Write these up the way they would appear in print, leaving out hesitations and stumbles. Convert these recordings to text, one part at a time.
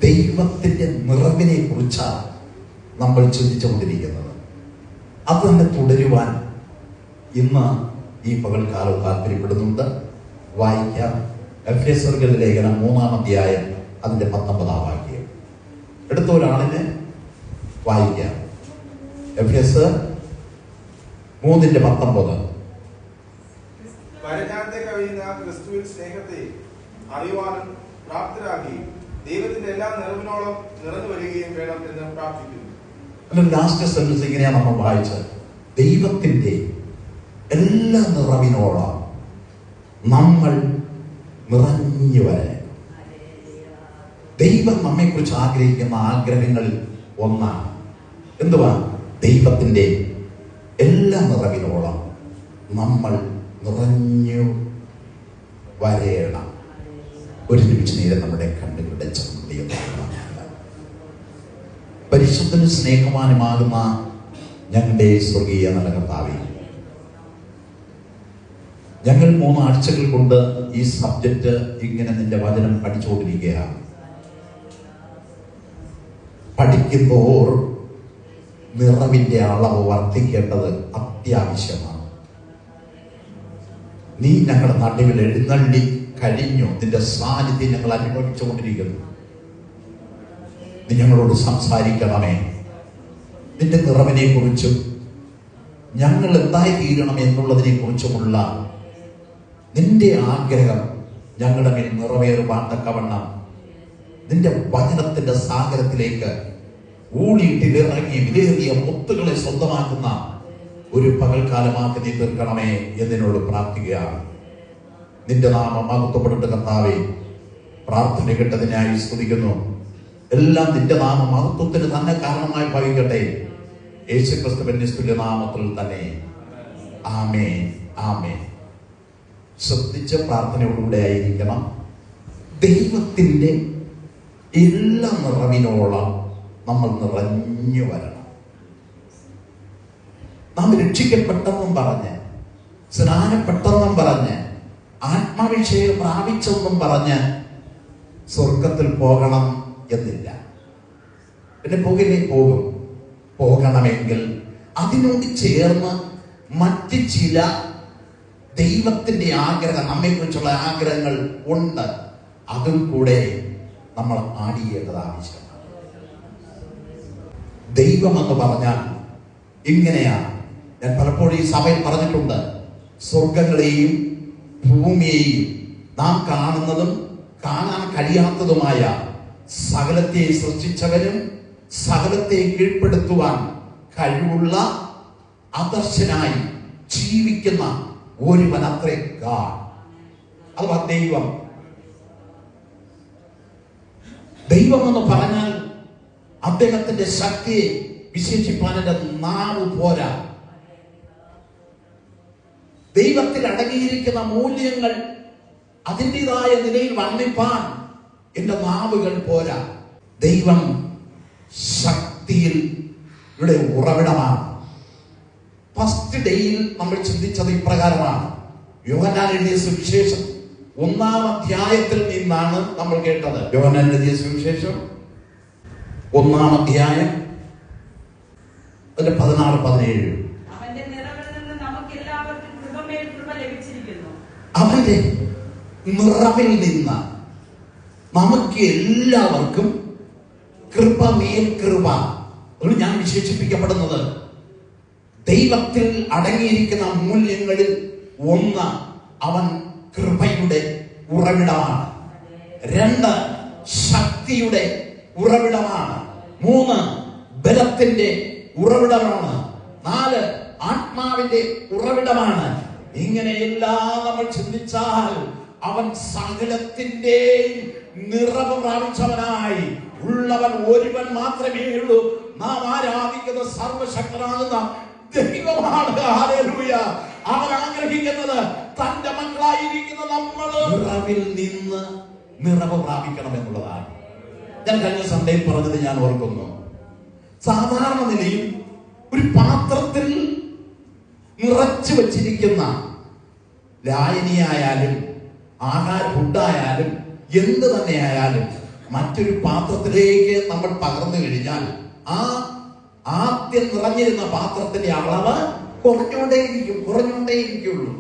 ദൈവത്തിന്റെ നിറവിനെ കുറിച്ചാണ് നമ്മൾ ചിന്തിച്ചുകൊണ്ടിരിക്കുന്നത്. അത് തന്നെ തുടരുവാൻ ഇന്ന് ഈ പകൽക്കാലം താല്പര്യപ്പെടുന്നുണ്ട്. വായിക്കാം. എഫേസ്യരുടെ ലേഖനം 3-ാം അധ്യായം അതിന്റെ 19-ാം വാക്യം. എടുത്ത ഒരാളിന് വായിക്കാം. എഫേസ്യർ 3:19. പരിജ്ഞാനത്തെ കവിയുന്ന ക്രിസ്തുവിൽ സ്നേഹത്തെ അറിയുവാനും പ്രാപ്തരാക്കി ദൈവത്തിന്റെ എല്ലാ നിറവിനോളം നിറഞ്ഞു വരികയും വേണം എന്ന് പ്രാർത്ഥിക്കുന്നു. ലാസ്റ്റ് സെന്റൻസ് ഇങ്ങനെയാണ് നമ്മൾ വായിച്ചത്. ദൈവത്തിന്റെ എല്ലാ നിറവിനോളം നമ്മൾ നിറഞ്ഞു വരാൻ. ദൈവം നമ്മെക്കുറിച്ച് ആഗ്രഹിക്കുന്ന ആഗ്രഹങ്ങളിൽ ഒന്നാണ് എന്തുവാ? ദൈവത്തിന്റെ എല്ലാ നിറവിനോളം നമ്മൾ നിറഞ്ഞു വരേണം. ഒരു നിമിഷ നേരം നമ്മുടെ കണ്ണുകളുടെ പരിശുദ്ധനും സ്നേഹവാനുമാകുന്ന ഞങ്ങളുടെ സ്വർഗീയ നല്ല കർത്താവേ, ഞങ്ങൾ 3 ആഴ്ചകൾ കൊണ്ട് ഈ സബ്ജക്റ്റ് ഇങ്ങനെ നിന്റെ വചനം പഠിച്ചുകൊണ്ടിരിക്കുകയാണ്. പഠിക്കുമ്പോൾ നിറവിന്റെ അളവ് വർദ്ധിക്കേണ്ടത് അത്യാവശ്യമാണ്. നീ ഞങ്ങളുടെ നടുവിൽ എഴുന്നള്ളി കഴിഞ്ഞു. നിന്റെ സാന്നിധ്യം ഞങ്ങൾ അനുഭവിച്ചുകൊണ്ടിരിക്കുന്നു. നീ ഞങ്ങളോട് സംസാരിക്കണമേ. നിന്റെ നിറവിനെ കുറിച്ചും ഞങ്ങൾ എന്തായി തീരണം എന്നുള്ളതിനെ കുറിച്ചുമുള്ള നിന്റെ ആഗ്രഹം ഞങ്ങളുടെ മേൽ നിറവേറുവാൻ തക്കവണ്ണം നിന്റെ വചനത്തിന്റെ സാഗരത്തിലേക്ക് ഊളിയിട്ടിലിറങ്ങി വിലയേറിയ മുത്തുകളെ സ്വന്തമാക്കുന്ന ഒരു പകൽക്കാലമാക്കി നീ തീർക്കണമേ എന്നതിനോട് പ്രാർത്ഥിക്കുകയാണ്. നിന്റെ നാമം മഹത്വപ്പെടട്ടെ കർത്താവേ. പ്രാർത്ഥന കേട്ടതിനായി സ്തുതിക്കുന്നു. എല്ലാം നിന്റെ നാമ മഹത്വത്തിന് തന്നെ കാരണമായി ഭവിക്കട്ടെ. യേശുക്രിസ്തുവിന്റെ നിസ്തുല്യ നാമത്തിൽ തന്നെ. ആമേൻ, ആമേൻ. ശ്രദ്ധിച്ച പ്രാർത്ഥനയോടുകൂടെ ആയിരിക്കണം. ദൈവത്തിന്റെ എല്ലാ നിറവിനോളം നമ്മൾ നിറഞ്ഞു വരണം. നാം രക്ഷിക്കപ്പെട്ടെന്നും പറഞ്ഞ്, സ്നാനപ്പെട്ടെന്നും പറഞ്ഞ്, ആത്മാഭിഷേകം പ്രാപിച്ചെന്നും പറഞ്ഞ് സ്വർഗത്തിൽ പോകണം എന്നില്ല. പിന്നെ പോകും. പോകണമെങ്കിൽ അതിനോട് ചേർന്ന് മറ്റ് ചില ദൈവത്തിന്റെ ആഗ്രഹം, നമ്മെക്കുറിച്ചുള്ള ആഗ്രഹങ്ങൾ ഉണ്ട്. അതും കൂടെ നമ്മൾ ആടിയേണ്ടത് ആവശ്യമാണ്. ദൈവം എന്ന് പറഞ്ഞാൽ ഇങ്ങനെയാണ്. ഞാൻ പലപ്പോഴും ഈ സഭയിൽ പറഞ്ഞിട്ടുണ്ട്. സ്വർഗങ്ങളെയും ഭൂമിയെയും നാം കാണുന്നതും കാണാൻ കഴിയാത്തതുമായ സകലത്തെ സൃഷ്ടിച്ചവനും സകലത്തെ കീഴ്പ്പെടുത്തുവാൻ കഴിവുള്ള അദർശനായി ജീവിക്കുന്ന ഒരുവൻ അത്രേ ഗാഡ്. അഥവാ ദൈവം. ദൈവം എന്ന് പറഞ്ഞാൽ അദ്ദേഹത്തിന്റെ ശക്തിയെ വിശേഷിപ്പാൻ എന്റെ നാവ് പോരാ. ദൈവത്തിൽ അടങ്ങിയിരിക്കുന്ന മൂല്യങ്ങൾ അതിൻ്റെതായ നിലയിൽ വർണ്ണിപ്പാൻ എന്റെ നാവുകൾ പോരാ. ദൈവം ശക്തിയിൽ ഇവിടെ ഉറവിടമാണ്. ഫസ്റ്റ് ഡേയിൽ നമ്മൾ ചിന്തിച്ചത് ഇപ്രകാരമാണ്. യോഹന്നാൻ എഴുതിയ സുവിശേഷം 1-ാം അധ്യായത്തിൽ നിന്നാണ് നമ്മൾ കേട്ടത്. യോഹന്നാൻ എഴുതിയ സുവിശേഷം 1-ാം അധ്യായം അതിന്റെ 16-17. അവന്റെ നിറവിൽ നിന്ന് നമുക്ക് എല്ലാവർക്കും കൃപമേൽ കൃപ. ഞാൻ വിശേഷിപ്പിക്കപ്പെടുന്നത് ദൈവത്തിൽ അടങ്ങിയിരിക്കുന്ന മൂല്യങ്ങളിൽ ഒന്ന് അവൻ കൃപയുടെ ഉറവിടമാണ്. 2 ശക്തിയുടെ ഉറവിടമാണ്. 3 ബലത്തിന്റെ ഉറവിടമാണ്. 4 ആത്മാവിന്റെ ഉറവിടമാണ്. ഇങ്ങനെയെല്ലാം നമ്മൾ ചിന്തിച്ചാൽ അവൻ സകലത്തിന്റെയും നിറവ് പ്രാപിച്ചവനായി ഉള്ളവൻ ഒരുവൻ മാത്രമേ ഉള്ളൂ. നാം ആരാധിക്കുന്ന സർവശക്തനാകുന്ന ദൈവമാണ്. ഹല്ലേലൂയ. അവൻ ആഗ്രഹിക്കുന്നത് തന്റെ മക്കളായിരിക്കുന്ന നമ്മൾ നിറവിൽ നിന്ന് നിറവ് പ്രാപിക്കണം എന്നുള്ളതാണ്. ഞാൻ കഴിഞ്ഞ സൺഡേയിൽ പറഞ്ഞത് ഞാൻ ഓർക്കുന്നു. സാധാരണ നിലയിൽ ഒരു പാത്രത്തിൽ നിറച്ചു വച്ചിരിക്കുന്ന ലായനിയായാലും ഫുഡായാലും എന്ത് തന്നെയായാലും മറ്റൊരു പാത്രത്തിലേക്ക് നമ്മൾ പകർന്നു കഴിഞ്ഞാൽ ആ ആദ്യം നിറഞ്ഞിരുന്ന പാത്രത്തിന്റെ അളവ് കുറഞ്ഞുകൊണ്ടേയിരിക്കുള്ളൂ.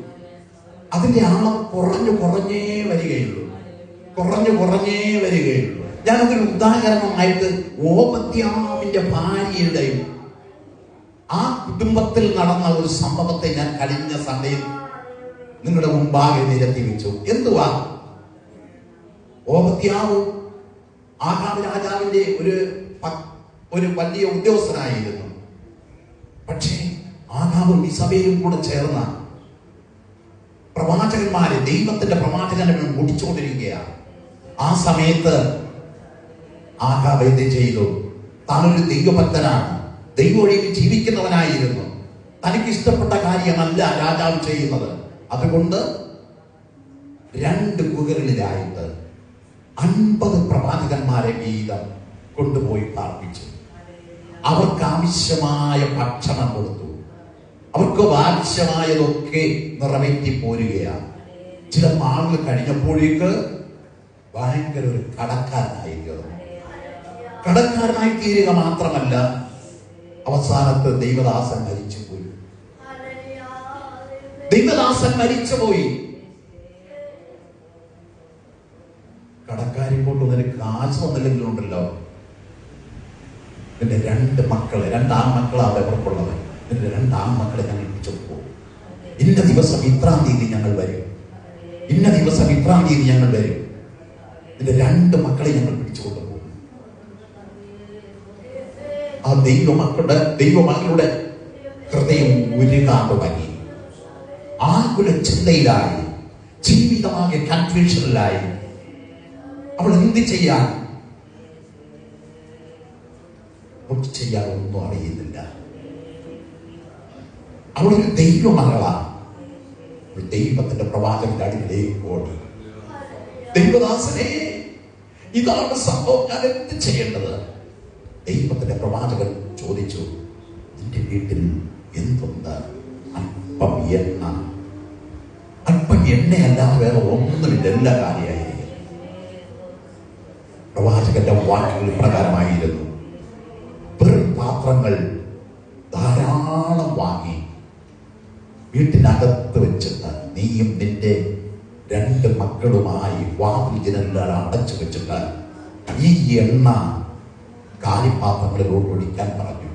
അതിന്റെ അളവ് കുറഞ്ഞേ വരികയുള്ളൂ. ഞാനതൊരു ഉദാഹരണമായിട്ട് ഓബദ്യാവിന്റെ ഭാര്യയുടെ ആ കുടുംബത്തിൽ നടന്ന ഒരു സംഭവത്തെ ഞാൻ കഴിഞ്ഞ സൺഡേയിൽ നിങ്ങളുടെ മുമ്പാകെ നിരത്തി വെച്ചു. എന്തുവാ? ഓബദ്യാവ് ആഹാബ് രാജാവിന്റെ ഒരു വലിയ ഉദ്യോഗസ്ഥനായിരുന്നു. പക്ഷേ ആഹാബും ഇസബേലും കൂടെ ചേർന്ന പ്രവാചകന്മാരെ, ദൈവത്തിന്റെ പ്രവാചകനെ മുടിച്ചുകൊണ്ടിരിക്കുകയാണ്. ആ സമയത്ത് ആഹാബ് എന്ത് ചെയ്തു? താനൊരു ദൈവഭക്തനാണ്, ദൈവവഴിയിൽ ജീവിക്കുന്നവനായിരുന്നു. തനിക്ക് ഇഷ്ടപ്പെട്ട കാര്യമല്ല രാജാവ് ചെയ്യുന്നത്. അതുകൊണ്ട് 2 ഗുഹകളിലായിട്ട് 50 പ്രവാചകന്മാരെ വീതം കൊണ്ടുപോയി പാർപ്പിച്ചു. അവർക്ക് ആവശ്യമായ ഭക്ഷണം കൊടുത്തു. അവർക്ക് ആവശ്യമായതൊക്കെ നിറവേറ്റി പോരുകയാണ്. ചില നാളുകൾ കഴിഞ്ഞപ്പോഴേക്ക് ഭയങ്കര ഒരു കടക്കാരനായി തീരുക മാത്രമല്ല, അവസാനത്ത് ദൈവദാസൻ മരിച്ചുപോയി. കടക്കാരി കൊണ്ട് നിനക്ക് കാശ് വന്നില്ലെങ്കിലും ഉണ്ടല്ലോ, എന്റെ 2 ആൺമക്കളാണ് അവർക്കുള്ളത്. എന്റെ 2 ആൺമക്കളെ ഞങ്ങൾ പിടിച്ചു പോകും. ഇന്ന ദിവസം ഇത്രാം തീയതി ഞങ്ങൾ വരും. എന്റെ 2 മക്കളെ ഞങ്ങൾ പിടിച്ചുകൊണ്ടു പോകും. ആ ദൈവമക്കളുടെ ഹൃദയം ഉരുകാൻ തുടങ്ങി. ആകുല ചിന്തയിലായി, ജീവിതമാകെ കൺഫ്യൂഷനിലായി. അവൾ എന്ത് ചെയ്യാൻ ഒന്നും അറിയുന്നില്ല. അവളൊരു ദൈവമകളാണ്. ദൈവത്തിന്റെ പ്രവാചകന്റെ അടുക്കിലേക്ക് ഓടി, ദൈവദാസനെ, ഇതാണ് സംഭവം, ഞാൻ എന്ത് ചെയ്യേണ്ടത്? ദൈവത്തിന്റെ പ്രവാചകൻ ചോദിച്ചു, നിന്റെ വീട്ടിൽ എന്തുണ്ട്? അല്പം എണ്ണയല്ലാതെ വേറെ ഒന്നുമില്ല, എല്ലാ കാര്യമായിരിക്കും. പ്രവാചകന്റെ വാക്കുകൾ പ്രകാരമായിരുന്നു. വെറും പാത്രങ്ങൾ ധാരാളം വാങ്ങി വീട്ടിനകത്ത് വെച്ചിട്ട് നീയും നിന്റെ 2 മക്കളുമായി വാതിൽ ജനലുകൾ അടച്ചു വെച്ചിട്ട് ഈ എണ്ണ കാലിപ്പാത്രങ്ങളിലോട്ട് ഒഴിക്കാൻ പറഞ്ഞു.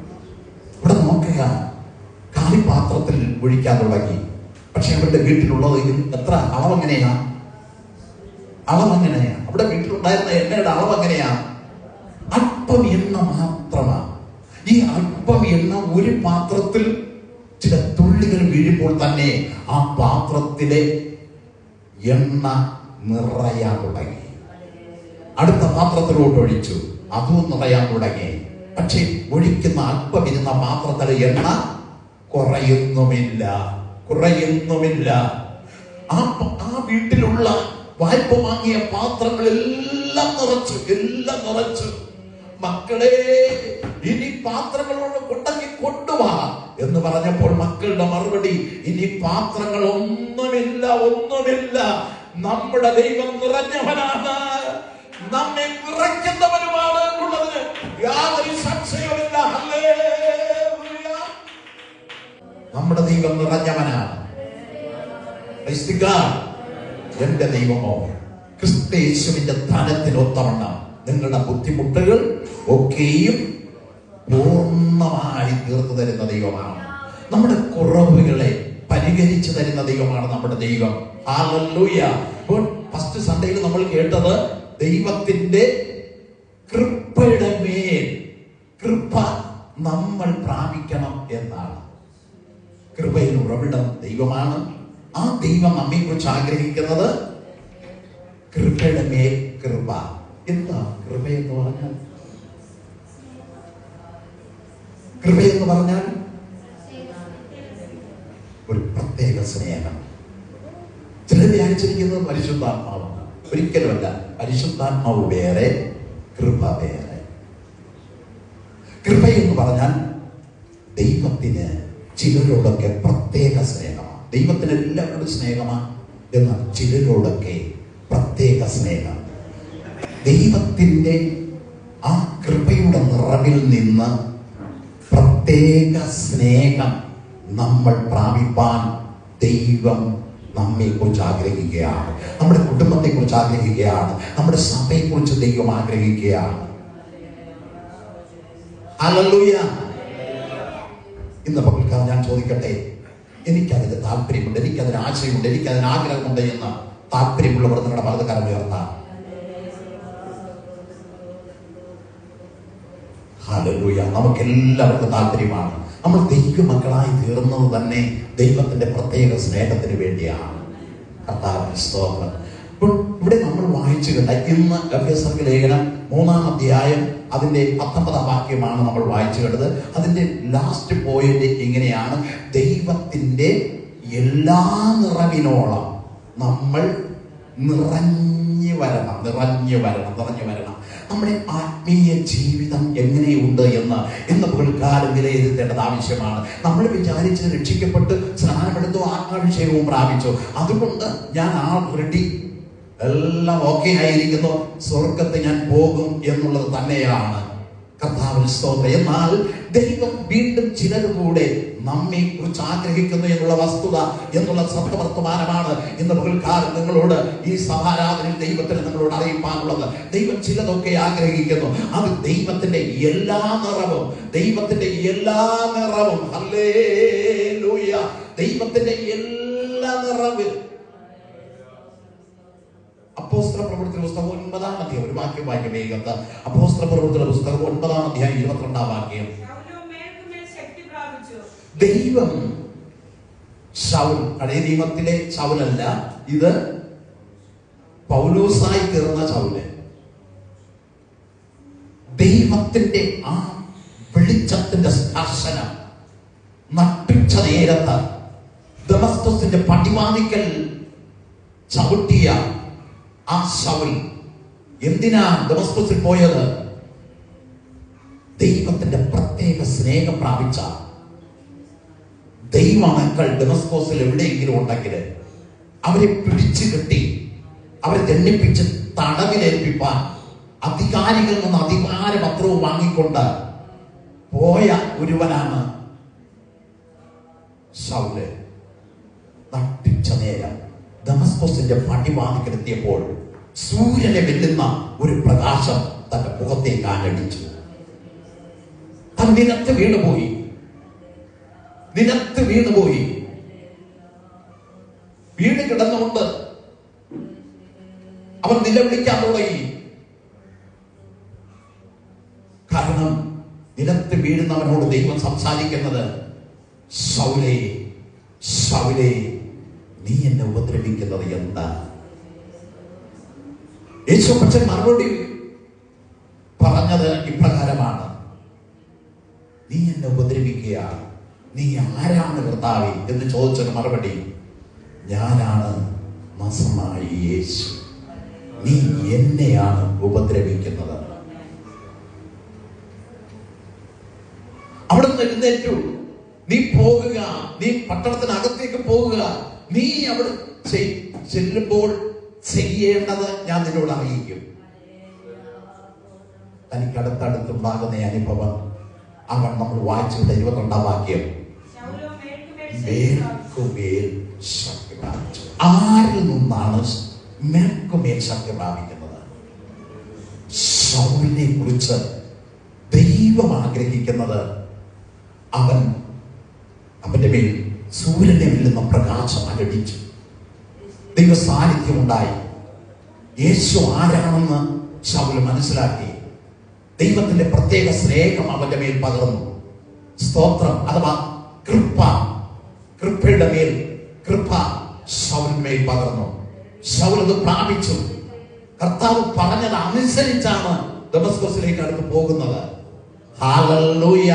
ഇവിടെ നോക്കുക, കാലിപ്പാത്രത്തിൽ ഒഴിക്കാൻ തുടങ്ങി. പക്ഷെ അവരുടെ വീട്ടിലുള്ളത് എത്ര അളവെങ്ങനെയാ? അവിടെ വീട്ടിലുണ്ടായിരുന്ന എണ്ണയുടെ അളവെങ്ങനെയാ? അല്പം എണ്ണ മാത്രമാണ്. ഈ അല്പം എണ്ണ ഒരു പാത്രത്തിൽ ചില തുള്ളികൾ വീഴുമ്പോൾ തന്നെ ആ പാത്രത്തിലെ എണ്ണ നിറയാൻ തുടങ്ങി. അടുത്ത പാത്രത്തിലോട്ട് ഒഴിച്ചു, അതും നിറയാൻ തുടങ്ങി. പക്ഷെ ഒഴിക്കുന്ന അല്പം ഇരുന്ന പാത്രത്തിലെ എണ്ണ കുറയുന്നുമില്ല. ആ വീട്ടിലുള്ള വായ്പ വാങ്ങിയ പാത്രങ്ങളെല്ലാം നിറച്ചു. മക്കളെ, ഇനി പാത്രങ്ങളോട് കൊണ്ടുവാ എന്ന് പറഞ്ഞപ്പോൾ മക്കളുടെ മറുപടി, ഇനി പാത്രങ്ങൾ ഒന്നുമില്ല. നമ്മുടെ ദൈവം നിറഞ്ഞവനാണ്, നമ്മെ നിറയ്ക്കുന്നവനുമാണ് എന്നുള്ളത് യാതൊരു സംശയവുമില്ല. ഹല്ലേലൂയ. നമ്മുടെ ദൈവം നിറഞ്ഞവനാണ്. എന്റെ ദൈവമോ ക്രിസ്തുയേശുവിന്റെ ധനത്തിനൊത്തവണ്ണം നിങ്ങളുടെ ബുദ്ധിമുട്ടുകൾ ഒക്കെയും പൂർണ്ണമായി തീർത്തു തരുന്ന ദൈവമാണ്. നമ്മുടെ കുറവുകളെ പരിഹരിച്ചു തരുന്ന ദൈവമാണ് നമ്മുടെ ദൈവം. ഹല്ലേലൂയ. ഫസ്റ്റ് സൺഡേയിൽ നമ്മൾ കേട്ടത് ദൈവത്തിന്റെ കൃപയുടെ മേൽ കൃപ നമ്മൾ പ്രാപിക്കണം എന്നാണ്. കൃപയിൽ ഉറവിടം ദൈവമാണ്. ആ ദൈവം നമ്മെ കുറിച്ച് ആഗ്രഹിക്കുന്നത് കൃപയുടെ മേൽ കൃപ. എന്താ കൃപയെന്ന് പറഞ്ഞാൽ? കൃപയെന്ന് പറഞ്ഞാൽ ഒരു പ്രത്യേക സ്നേഹം. ചിലർ ധ്യാനിച്ചിരിക്കുന്നത് പരിശുദ്ധാത്മാവാണ്. ഒരിക്കലുമല്ല. പരിശുദ്ധാത്മാവ് വേറെ, കൃപ വേറെ. കൃപയെന്ന് പറഞ്ഞാൽ ദൈവത്തിന് ചിലരോടൊക്കെ പ്രത്യേക സ്നേഹമാണ്. ദൈവത്തിന് എല്ലാവരോടും സ്നേഹമാണ്, എന്നാൽ ചിലരോടൊക്കെ പ്രത്യേക സ്നേഹം. ദൈവത്തിൻ്റെ ആ കൃപയുടെ നിറവിൽ നിന്ന് പ്രത്യേക സ്നേഹം നമ്മൾ പ്രാപിപ്പാൻ ദൈവം നമ്മെ കുറിച്ച് ആഗ്രഹിക്കുകയാണ്. നമ്മുടെ കുടുംബത്തെ കുറിച്ച് ആഗ്രഹിക്കുകയാണ്. നമ്മുടെ സഭയെ കുറിച്ച് ദൈവം ആഗ്രഹിക്കുകയാണ്. ഹല്ലേലൂയ. ഇന്ന് പകൽക്കാലം ഞാൻ ചോദിക്കട്ടെ, എനിക്കതിന് താല്പര്യമുണ്ട്, എനിക്കതിന് ആശയമുണ്ട്, എനിക്കതിന് ആഗ്രഹമുണ്ട് എന്ന് താല്പര്യമുള്ളവർ നിങ്ങളുടെ വലതുകരം ഉയർത്താം. ഹല്ലേലൂയ. നമുക്കെല്ലാവർക്കും താല്പര്യമാണ്. നമ്മൾ ദൈവമക്കളായി തീർന്നത് തന്നെ ദൈവത്തിന്റെ പ്രത്യേക സ്നേഹത്തിന് വേണ്ടിയാണ്. കർത്താവിന്റെ സ്തോത്രം. ഇപ്പോൾ ഇവിടെ നമ്മൾ വായിച്ചു കണ്ട ഇന്ന് എഫെസർക്ക് ലേഖനം 3-ാം അധ്യായം അതിന്റെ 19-ാം വാക്യമാണ് നമ്മൾ വായിച്ചു കണ്ടത്. അതിന്റെ ലാസ്റ്റ് പോയിന്റ് ഇങ്ങനെയാണ്: ദൈവത്തിന്റെ എല്ലാ നിറവിനോളം നമ്മൾ നിറഞ്ഞു വരണം. നമ്മുടെ ആത്മീയ ജീവിതം എങ്ങനെയുണ്ട് എന്ന് ഇന്ന് പുൽക്കാലം വിലയിരുത്തേണ്ടത് ആവശ്യമാണ്. നമ്മൾ വിചാരിച്ച് രക്ഷിക്കപ്പെട്ട് സ്നാനമെടുത്തു, ആത്മാഭിഷേകവും പ്രാപിച്ചു, അതുകൊണ്ട് ഞാൻ ആൾറെഡി എല്ലാം ഓക്കെ ആയിരിക്കുന്നു, സ്വർഗത്തെ ഞാൻ പോകും എന്നുള്ളത് തന്നെയാണ്. കർത്താവിന് സ്തോത്രം. എന്നാൽ ദൈവം വീണ്ടും ചിലരുകൂടെ നമ്മെ കുറിച്ച് ആഗ്രഹിക്കുന്നു എന്നുള്ള വസ്തുത, എന്നുള്ള സത്യവർത്തമാനമാണ് ഇന്ന് പകൽക്കാലം നിങ്ങളോട് ഈ സഭാരാധനയിൽ ദൈവത്തിന് നിങ്ങളോട് അറിയിപ്പാനുള്ളത്. ദൈവം ചിലതൊക്കെ ആഗ്രഹിക്കുന്നു. അത് ദൈവത്തിന്റെ എല്ലാ നിറവും ഹല്ലേലൂയ, ദൈവത്തിന്റെ എല്ലാ നിറവും. അപ്പോസ്തലപ്രവൃത്തിയുടെ പുസ്തകം 9-ാം അധ്യായം, ഒരു വാക്യം വായിക്കും വേഗത്ത്. അപ്പോസ്തലപ്രവൃത്തിയുടെ പുസ്തകം 9-ാം അധ്യായം 22-ാം വാക്യം. ദൈവം ശൗൽ, പഴയ നിയമത്തിലെ ശൗലല്ല, ഇത് പൗലോസായി തീർന്ന ശൗല്. ദൈവത്തിന്റെ ആ വെളിച്ചത്തിന്റെ സ്പർശനം നട്ടുച്ച നേരത്ത് ദമസ്കസിന്റെ പടിവാതിക്കൽ ചവിട്ടിയ ആ ശൗൽ എന്തിനാ ദമസ്കസിൽ പോയത്? ദൈവത്തിന്റെ പ്രത്യേക സ്നേഹം പ്രാപിച്ച ദൈവമക്കൾ ദമസ്കോസിൽ എവിടെയെങ്കിലും ഉണ്ടെങ്കിൽ അവരെ പിടിച്ചു കെട്ടി, അവരെ ദണ്ഡിപ്പിച്ച് തടവിലേൽപ്പിപ്പാൻ അധികാരികളിൽ നിന്ന് അധികാരപത്രവും വാങ്ങിക്കൊണ്ട് പോയ ഒരുവനാണ് ശൗല്. നട്ടിച്ച നേരം ദമസ്കോസിന്റെ പടിവാതിക്കലെത്തിയപ്പോൾ സൂര്യനെ വെല്ലുന്ന ഒരു പ്രകാശം തന്റെ മുഖത്തേക്ക് ആഞ്ഞടിച്ചു. അത് നിലത്ത് വീണുപോയി. വീണ് കിടന്നുകൊണ്ട് അവൻ നിലവിളിക്കാൻ തുടങ്ങി. കാരണം നിലത്ത് വീഴുന്നവനോട് ദൈവം സംസാരിക്കുന്നത്, ശൗലേ ശൗലേ, നീ എന്നെ ഉപദ്രവിക്കുന്നത് എന്താ? യേശുപ്പച്ചൻ മറുപടി പറഞ്ഞത് ഇപ്രകാരമാണ്: നീ എന്നെ ഉപദ്രവിക്കുക, നീ ആരാണ് കർത്താവേ എന്ന് ചോദിച്ചത് മറുപടി, ഞാനാണ് നസറായ യേശു, നീ എന്നെയാണ് ഉപദ്രവിക്കുന്നത്. അവിടെ നിന്ന് എഴുന്നേറ്റു, നീ പോകുക, നീ പട്ടണത്തിനകത്തേക്ക് പോകുക, നീ അവിടെ ചെല്ലുമ്പോൾ ചെയ്യേണ്ടത് ഞാൻ നിന്നോട് അറിയിക്കും. തനിക്ക് അടുത്തടുത്തുണ്ടാകുന്ന അനുഭവം അവൻ നമ്മൾ വായിച്ചിട്ട് 22-ാം വാക്യം, മേൽക്കുമേൽ ശക്തി പ്രാപിച്ചു. ആരിൽ നിന്നാണ് മേൽക്കുമേൽ ശക്തി പ്രാപിക്കുന്നത്? ശൗലിനെ കുറിച്ച് ദൈവം ആഗ്രഹിക്കുന്നത് അവന്റെ മേൽ സൂര്യനെ വെല്ലുന്ന പ്രകാശം അലടിച്ചു. ദൈവ സാന്നിധ്യം ഉണ്ടായി. യേശു ആരാണെന്ന് ശൗൽ മനസ്സിലാക്കി. ദൈവത്തിന്റെ പ്രത്യേക സ്നേഹം അവന്റെ മേൽ പകർന്നു. സ്തോത്രം. അഥവാ കൃപയുടെ മേൽ കൃപ ശൗലിന്മേൽ പകർന്നു. ശൗൽ അത് പ്രാപിച്ചു. കർത്താവ് പറഞ്ഞത് അനുസരിച്ചാണ് ദമസ്കസിലേക്ക് അടുത്ത് പോകുന്നത്. ഹല്ലേലൂയ.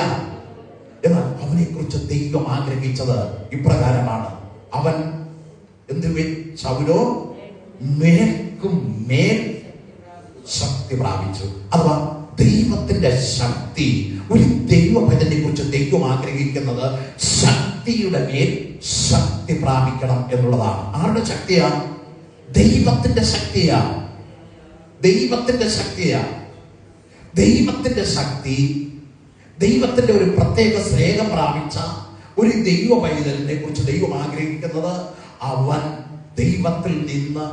എന്നാൽ അവനെ കുറിച്ച് ദൈവം ആഗ്രഹിച്ചത് ഇപ്രകാരമാണ്: അവൻ ശൗലോ മേൽക്കും മേൽ ശക്തി പ്രാപിച്ചു. അഥവാ ദൈവത്തിന്റെ ശക്തി. ഒരു ദൈവഭജനെ കുറിച്ച് ദൈവം ആഗ്രഹിക്കുന്നത് ശക്തിയുടെ മേൽ ശക്തി പ്രാപിക്കണം എന്നുള്ളതാണ്. ആരുടെ ശക്തിയാ? ദൈവത്തിന്റെ ശക്തിയാ. ദൈവത്തിന്റെ ശക്തിയാണ്. ദൈവത്തിന്റെ ശക്തി, ദൈവത്തിന്റെ ഒരു പ്രത്യേക സ്നേഹം പ്രാപിച്ച ഒരു ദൈവ പൈതലിനെ കുറിച്ച് ദൈവം ആഗ്രഹിക്കുന്നത് അവൻ ദൈവത്തിൽ നിന്ന്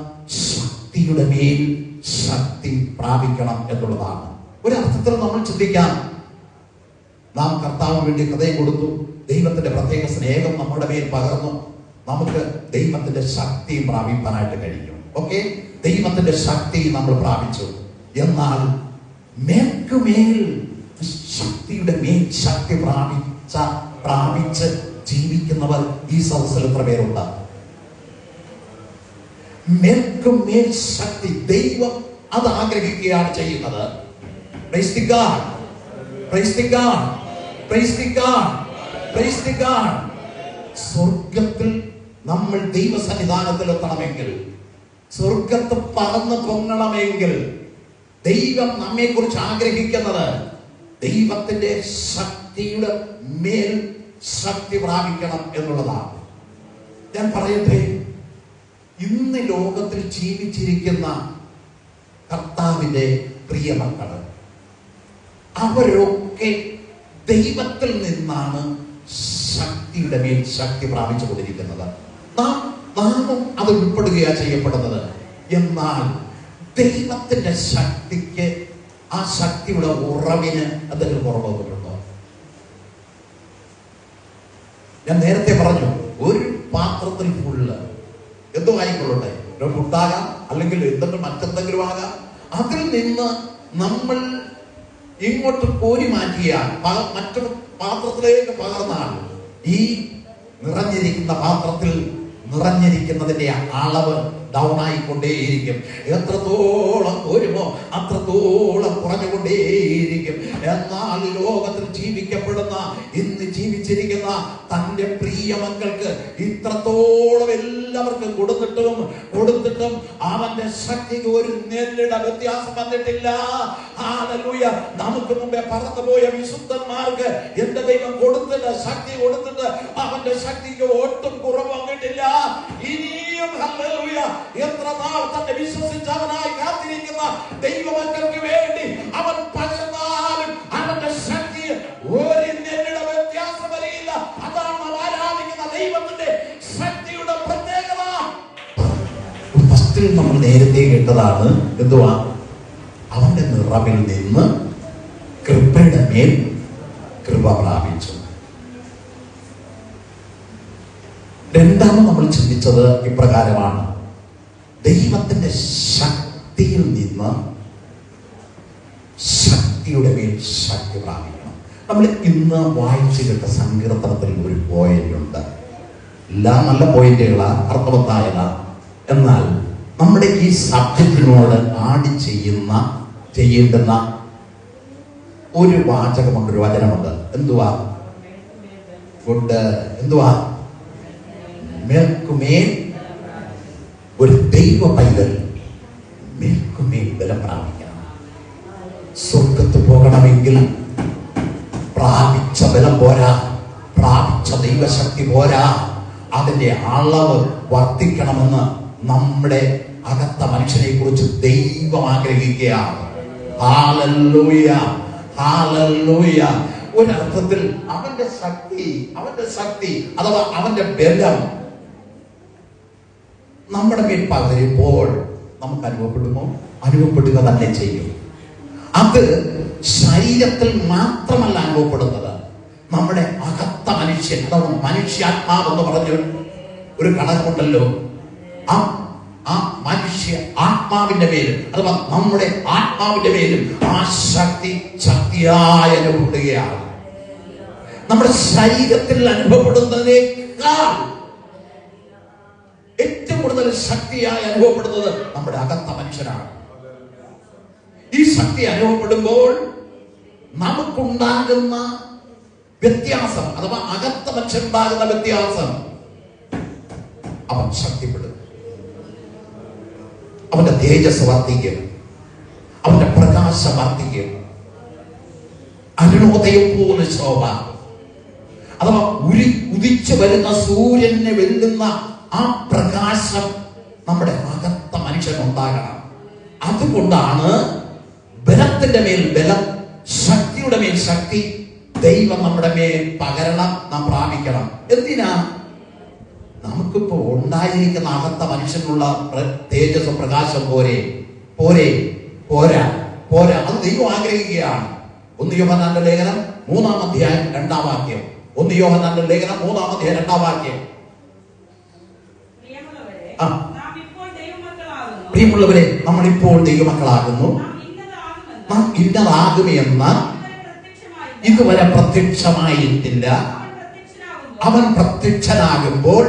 ശക്തിയുടെ മേൽ ശക്തി പ്രാപിക്കണം എന്നുള്ളതാണ്. ഒരർത്ഥത്തിൽ നമ്മൾ ചിന്തിക്കാം, നാം കർത്താവിന് വേണ്ടി ഹൃദയം കൊടുത്തു, ദൈവത്തിന്റെ പ്രത്യേക സ്നേഹം നമ്മുടെ മേൽ പകർന്നു, നമുക്ക് ദൈവത്തിന്റെ ശക്തി പ്രാപിക്കാനായിട്ട് കഴിയും. ഓക്കെ, ദൈവത്തിന്റെ ശക്തി നമ്മൾ പ്രാപിച്ചു. എന്നാൽ മേൽക്കുമേൽ ശക്തിയുടെ മേൽ ശക്തി പ്രാപിച്ച് ജീവിക്കുന്നവർ ഈ സദസ്സിൽ എത്ര പേരുണ്ട്? മേൽക്കുമേൽ ശക്തി, ദൈവം അത് ആഗ്രഹിക്കുകയാണ് ചെയ്യുന്നത്. Praise the God. Praise the God. Praise the God. Praise the God. സ്വർഗത്തിൽ നമ്മൾ ദൈവസന്നിധാനത്തിൽ എത്തണമെങ്കിൽ, സ്വർഗത്ത് പറന്ന് പൊങ്ങണമെങ്കിൽ ദൈവം നമ്മെ കുറിച്ച് ആഗ്രഹിക്കുന്നത് ദൈവത്തിന്റെ ശക്തിയുടെ മേൽ ശക്തി പ്രാപിക്കണം എന്നുള്ളതാണ്. ഞാൻ പറയട്ടെ, ഇന്ന് ലോകത്തിൽ ജീവിച്ചിരിക്കുന്ന കർത്താവിന്റെ പ്രിയ മക്കള് അവരൊക്കെ ദൈവത്തിൽ നിന്നാണ് ശക്തിയുടെ മേൽ ശക്തി പ്രാപിച്ചു കൊണ്ടിരിക്കുന്നത്. നാമും അത് ഉൾപ്പെടുകയാണ് ചെയ്യപ്പെടുന്നത്. എന്നാൽ ദൈവത്തിന്റെ ശക്തിക്ക്, ആ ശക്തിയുടെ ഉറവിന് എന്തെങ്കിലും കുറവ് വന്നിട്ടുണ്ടോ? ഞാൻ നേരത്തെ പറഞ്ഞു, ഒരു പാത്രത്തിൽ ഫുള്ള് എന്തോ ആയിക്കൊള്ളട്ടെ, ഒരു ഫുഡാകാം, അല്ലെങ്കിൽ എന്തെങ്കിലും മറ്റെന്തെങ്കിലും ആകാം, അതിൽ നിന്ന് നമ്മൾ ഇങ്ങോട്ട് കോരി മാറ്റിയാൽ മറ്റൊരു പാത്രത്തിലേക്ക് പകർന്നാൽ ഈ നിറഞ്ഞിരിക്കുന്ന പാത്രത്തിൽ നിറഞ്ഞിരിക്കുന്നതിന്റെ അളവ് ഡൗൺ ആയിക്കൊണ്ടേയിരിക്കും. എത്രത്തോളം വരുമോ അത്രത്തോളം കുറഞ്ഞുകൊണ്ടേയിരിക്കും. എന്നാൽ ലോകത്തിൽ ജീവിക്കപ്പെടുന്ന, ഇന്ന് ജീവിച്ചിരിക്കുന്ന തന്റെ പ്രിയ മക്കൾക്ക് ഇത്രത്തോളം എല്ലാവർക്കും കൊടുത്തിട്ടും അവന്റെ ശക്തിക്ക് ഒരു നെല്ലിട വ്യത്യാസം വന്നിട്ടില്ല. ഹല്ലേലൂയ. നമുക്ക് മുമ്പേ പറന്നുപോയ വിശുദ്ധന്മാർക്ക് എന്റെ ദൈവം കൊടുത്തിട്ട്, ശക്തി കൊടുത്തിട്ട് അവന്റെ ശക്തിക്ക് ഒട്ടും കുറവ് വന്നിട്ടില്ല. ഇനിയും ഹല്ലേലൂയ എത്ര നാൾ തന്നെ വിശ്വസിച്ച് അവനായി കാത്തിരിക്കുന്ന ദൈവമക്കൾക്ക് വേണ്ടി അവൻ പകർന്നാലും അവന്റെ ശക്തി ഒരു നെല്ലിട വ്യത്യാസം വരില്ല. അതാണ് നാം ആരാധിക്കുന്ന ദൈവത്തിന്റെ ശക്തിയുടെ പ്രത്യേകത. ഫസ്റ്റിൽ നമ്മൾ നേരത്തെ കേട്ടതാണ് എന്തുവാ? അവന്റെ നിറവിൽ നിന്ന് കൃപയുടെ മേൽ കൃപ പ്രാപിച്ചു. രണ്ടാമത് നമ്മൾ ചിന്തിച്ചത് ഇപ്രകാരമാണ്: ദൈവത്തിന്റെ ശക്തിയിൽ നിന്ന് ശക്തിയുടെ മേൽ ശക്തി പ്രാപിക്കണം. നമ്മൾ ഇന്ന് വായിച്ചു കേട്ട സങ്കീർത്തനത്തിൽ ഒരു പോയിന്റ് ഉണ്ട്. എല്ലാം നല്ല പോയിന്റുകളാണ്, അർത്ഥവത്തായതാണ്. എന്നാൽ നമ്മുടെ ഈ സബ്ജക്റ്റിനോട് ആഡ് ചെയ്യേണ്ടുന്ന ഒരു വാചകമുണ്ട്, ഒരു വചനമുണ്ട്. എന്തുവാ? എന്തുവാ? മേൽക്കുമേൽ ഒരു ദൈവ പൈതൽ മേൽക്കുമേൽ ബലം പ്രാപിക്കണം. സ്വർഗത്ത് പോകണമെങ്കിൽ പ്രാപിച്ച ബലം പോരാ, പ്രാപിച്ച ദൈവശക്തി പോരാ, അതിന്റെ അളവ് വർദ്ധിക്കണമെന്ന് നമ്മുടെ അകത്ത മനുഷ്യനെ കുറിച്ച് ദൈവം ആഗ്രഹിക്കുകയാണ്. Hallelujah, hallelujah. ഒരർത്ഥത്തിൽ അവന്റെ ശക്തി അഥവാ അവന്റെ ബലം നമ്മുടെ മേൽ പകരുമ്പോൾ നമുക്ക് അനുഭവപ്പെടുക തന്നെ ചെയ്യും. അത് ശരീരത്തിൽ മാത്രമല്ല അനുഭവപ്പെടുന്നത്, നമ്മുടെ അകത്ത മനുഷ്യൻ അഥവാ മനുഷ്യാത്മാവ് എന്ന് പറഞ്ഞ ഒരു ഘടകമുണ്ടല്ലോ, ആ മനുഷ്യ ആത്മാവിന്റെ മേലും അഥവാ നമ്മുടെ ആത്മാവിന്റെ മേലും ആ ശക്തിയായി അനുഭവപ്പെടുകയാണ്. നമ്മുടെ ശരീരത്തിൽ അനുഭവപ്പെടുന്നതിനേക്കാൾ ഏറ്റവും കൂടുതൽ ശക്തിയായി അനുഭവപ്പെടുന്നത് നമ്മുടെ അകത്ത മനുഷ്യനാണ്. ഈ ശക്തി അനുഭവപ്പെടുമ്പോൾ നമുക്കുണ്ടാകുന്ന വ്യത്യാസം അഥവാ അകത്ത മനുഷ്യനുണ്ടാകുന്ന വ്യത്യാസം, അവൻ ശക്തിപ്പെടും, അവന്റെ തേജസ് വർദ്ധിക്കും, അവന്റെ പ്രകാശം വർദ്ധിക്കും, അരുണോദയം പോലെ ശോഭ അഥവാ ഉദിച്ചു വരുന്ന സൂര്യനെ വെല്ലുന്ന ആ പ്രകാശം നമ്മുടെ അകത്ത മനുഷ്യനുണ്ടാകണം. അതുകൊണ്ടാണ് ബലത്തിന്റെ മേൽ ബലം, ശക്തിയുടെ മേൽ ശക്തി ദൈവം നമ്മുടെ മേൽ പകരണം, നാം പ്രാപിക്കണം. എന്തിനാ? നമുക്കിപ്പോ ഉണ്ടായിരിക്കുന്ന അകത്ത മനുഷ്യനുള്ള തേജസ് പ്രകാശം പോരെ പോരെ പോരാ പോരാ. അത് ദൈവം ആഗ്രഹിക്കുകയാണ്. 1 യോഹന്നാന്റെ ലേഖനം 3-ാം അധ്യായം 2-ാം വാക്യം. 1 യോഹന്നാന്റെ ലേഖനം 3-ാം അധ്യായം 2-ാം വാക്യം. പ്രിയമുള്ളവരെ, നമ്മളിപ്പോൾ ദൈവമക്കളാകുന്നു. നാം ഇന്നതാകുമെന്ന് ഇതുവരെ പ്രത്യക്ഷമായിട്ടില്ല. അവൻ പ്രത്യക്ഷനാകുമ്പോൾ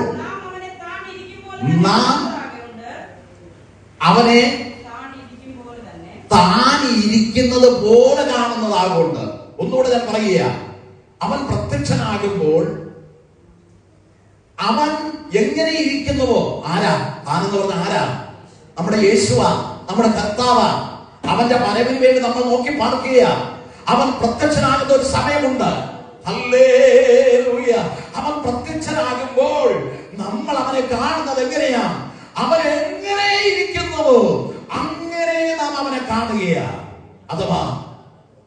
നാം അവനെ താൻ ഇരിക്കുന്നത് പോലെ കാണുന്നതാകൊണ്ട്. ഒന്നുകൂടെ ഞാൻ പറയുക, അവൻ പ്രത്യക്ഷനാകുമ്പോൾ അവൻ എങ്ങനെ ഇരിക്കുന്നുവോ, ആരാ താനെന്ന് പറഞ്ഞ ആരാ? നമ്മുടെ യേശുവാ, നമ്മുടെ കർത്താവാ. അവന്റെ വരവിന് വേണ്ടി നമ്മൾ നോക്കി പാർക്കുക. അവൻ പ്രത്യക്ഷനാകുന്ന ഒരു സമയമുണ്ട്. ഹല്ലേലൂയ. അവൻ പ്രത്യക്ഷനാകുമ്പോൾ നമ്മൾ അവനെ കാണുന്നത് എങ്ങനെയാ? അവൻ എങ്ങനെ ഇരിക്കുന്നുവോ അങ്ങനെ നാം അവനെ കാണുകയാ. അഥവാ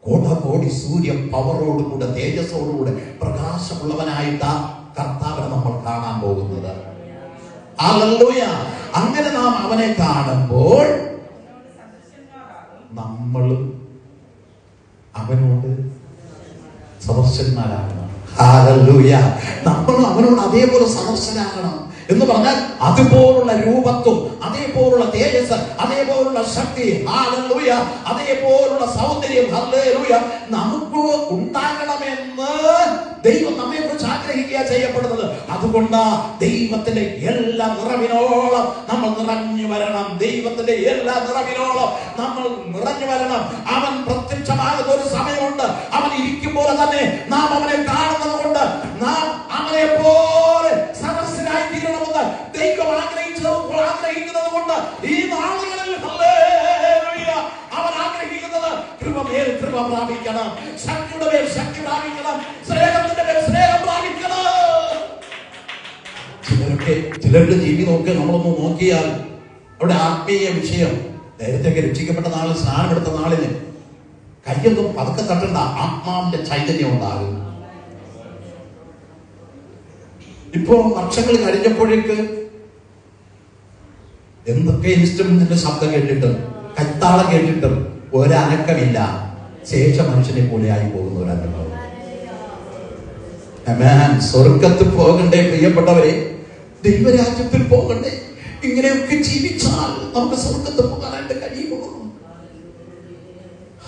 കോടാകോടി സൂര്യ പവറോടുകൂടെ തേജസ്സോടുകൂടെ പ്രകാശമുള്ളവനായിട്ടാ കർത്താവിനെ നമ്മൾ കാണാൻ പോകുന്നത്. ഹല്ലേലൂയ. അങ്ങനെ നാം അവനെ കാണുമ്പോൾ നമ്മളും അവനോട് സദൃശന്മാരാകണം. ഹല്ലേലൂയ. നമ്മളും അവനോട് അതേപോലെ സദൃശരാകണം എന്ന് പറഞ്ഞാൽ അതുപോലുള്ള രൂപത്വം, അതേപോലുള്ള തേജസ്, അതേപോലുള്ള ശക്തി, ഹല്ലേലൂയ, അതേപോലുള്ള സൗന്ദര്യം, ഹല്ലേലൂയ, നമുക്ക് ഉണ്ടാകണമെന്ന് ദൈവം നമ്മെ കുറിച്ച് ആഗ്രഹിക്കുക ചെയ്യപ്പെടുന്നത്. അതുകൊണ്ട് ദൈവത്തിന്റെ എല്ലാ നിറവിനോളം നമ്മൾ നിറഞ്ഞു വരണം. ദൈവത്തിന്റെ എല്ലാ നിറവിനോളം നമ്മൾ നിറഞ്ഞു വരണം. അവൻ പ്രത്യക്ഷമാകുന്ന ഒരു സമയമുണ്ട്. അവൻ ഇരിക്കുമ്പോൾ തന്നെ നാം അവനെ കാണുന്നത് കൊണ്ട് നാം അവനെ പോലെ സദസ്യരായി തീരണമെന്ന് ദൈവം ആഗ്രഹിക്കുന്നത് കൊണ്ട് ഈ നാളുകളിൽ അവൻ ആഗ്രഹിക്കുന്നത് കൃപമേൽ കൃപ പ്രാപിക്കണം, ശക്തിയുടെ മേൽ ശക്തി പ്രാപിക്കണം, സ്നേഹത്തിന്റെ മേൽ സ്നേഹം പ്രാപിക്കണം. ചിലരുടെ ജീവിതം നോക്കി നമ്മളൊന്ന് നോക്കിയാൽ അവിടെ ആത്മീയ വിഷയം, നേരത്തെ രക്ഷിക്കപ്പെട്ട നാളിൽ, സ്നാനമെടുത്ത നാളില് കയ്യൊന്നും പതുക്കെ തട്ടണ്ട, ആത്മാവിന്റെ ചൈതന്യം ഉണ്ടാകും. ഇപ്പോ വർഷങ്ങൾ കഴിഞ്ഞപ്പോഴേക്ക് എന്തൊക്കെ ഇൻസ്ട്രുമെന്റിന്റെ ശബ്ദം കേട്ടിട്ടും കൈത്താളം കേട്ടിട്ടും ഒരനക്കമില്ല. ശേഷ മനുഷ്യനെ പോലെ ആയി പോകുന്ന ഒരനുഭവം. സ്വർഗത്തിൽ പോകണ്ടേ പ്രിയപ്പെട്ടവരെ? ദൈവരാജ്യത്തിൽ പോകണ്ടേ? ഇങ്ങനെയൊക്കെ ജീവിച്ചാൽ നമുക്ക് സ്വർഗത്തിൽ പോകാനായിട്ട് കഴിയുമോ?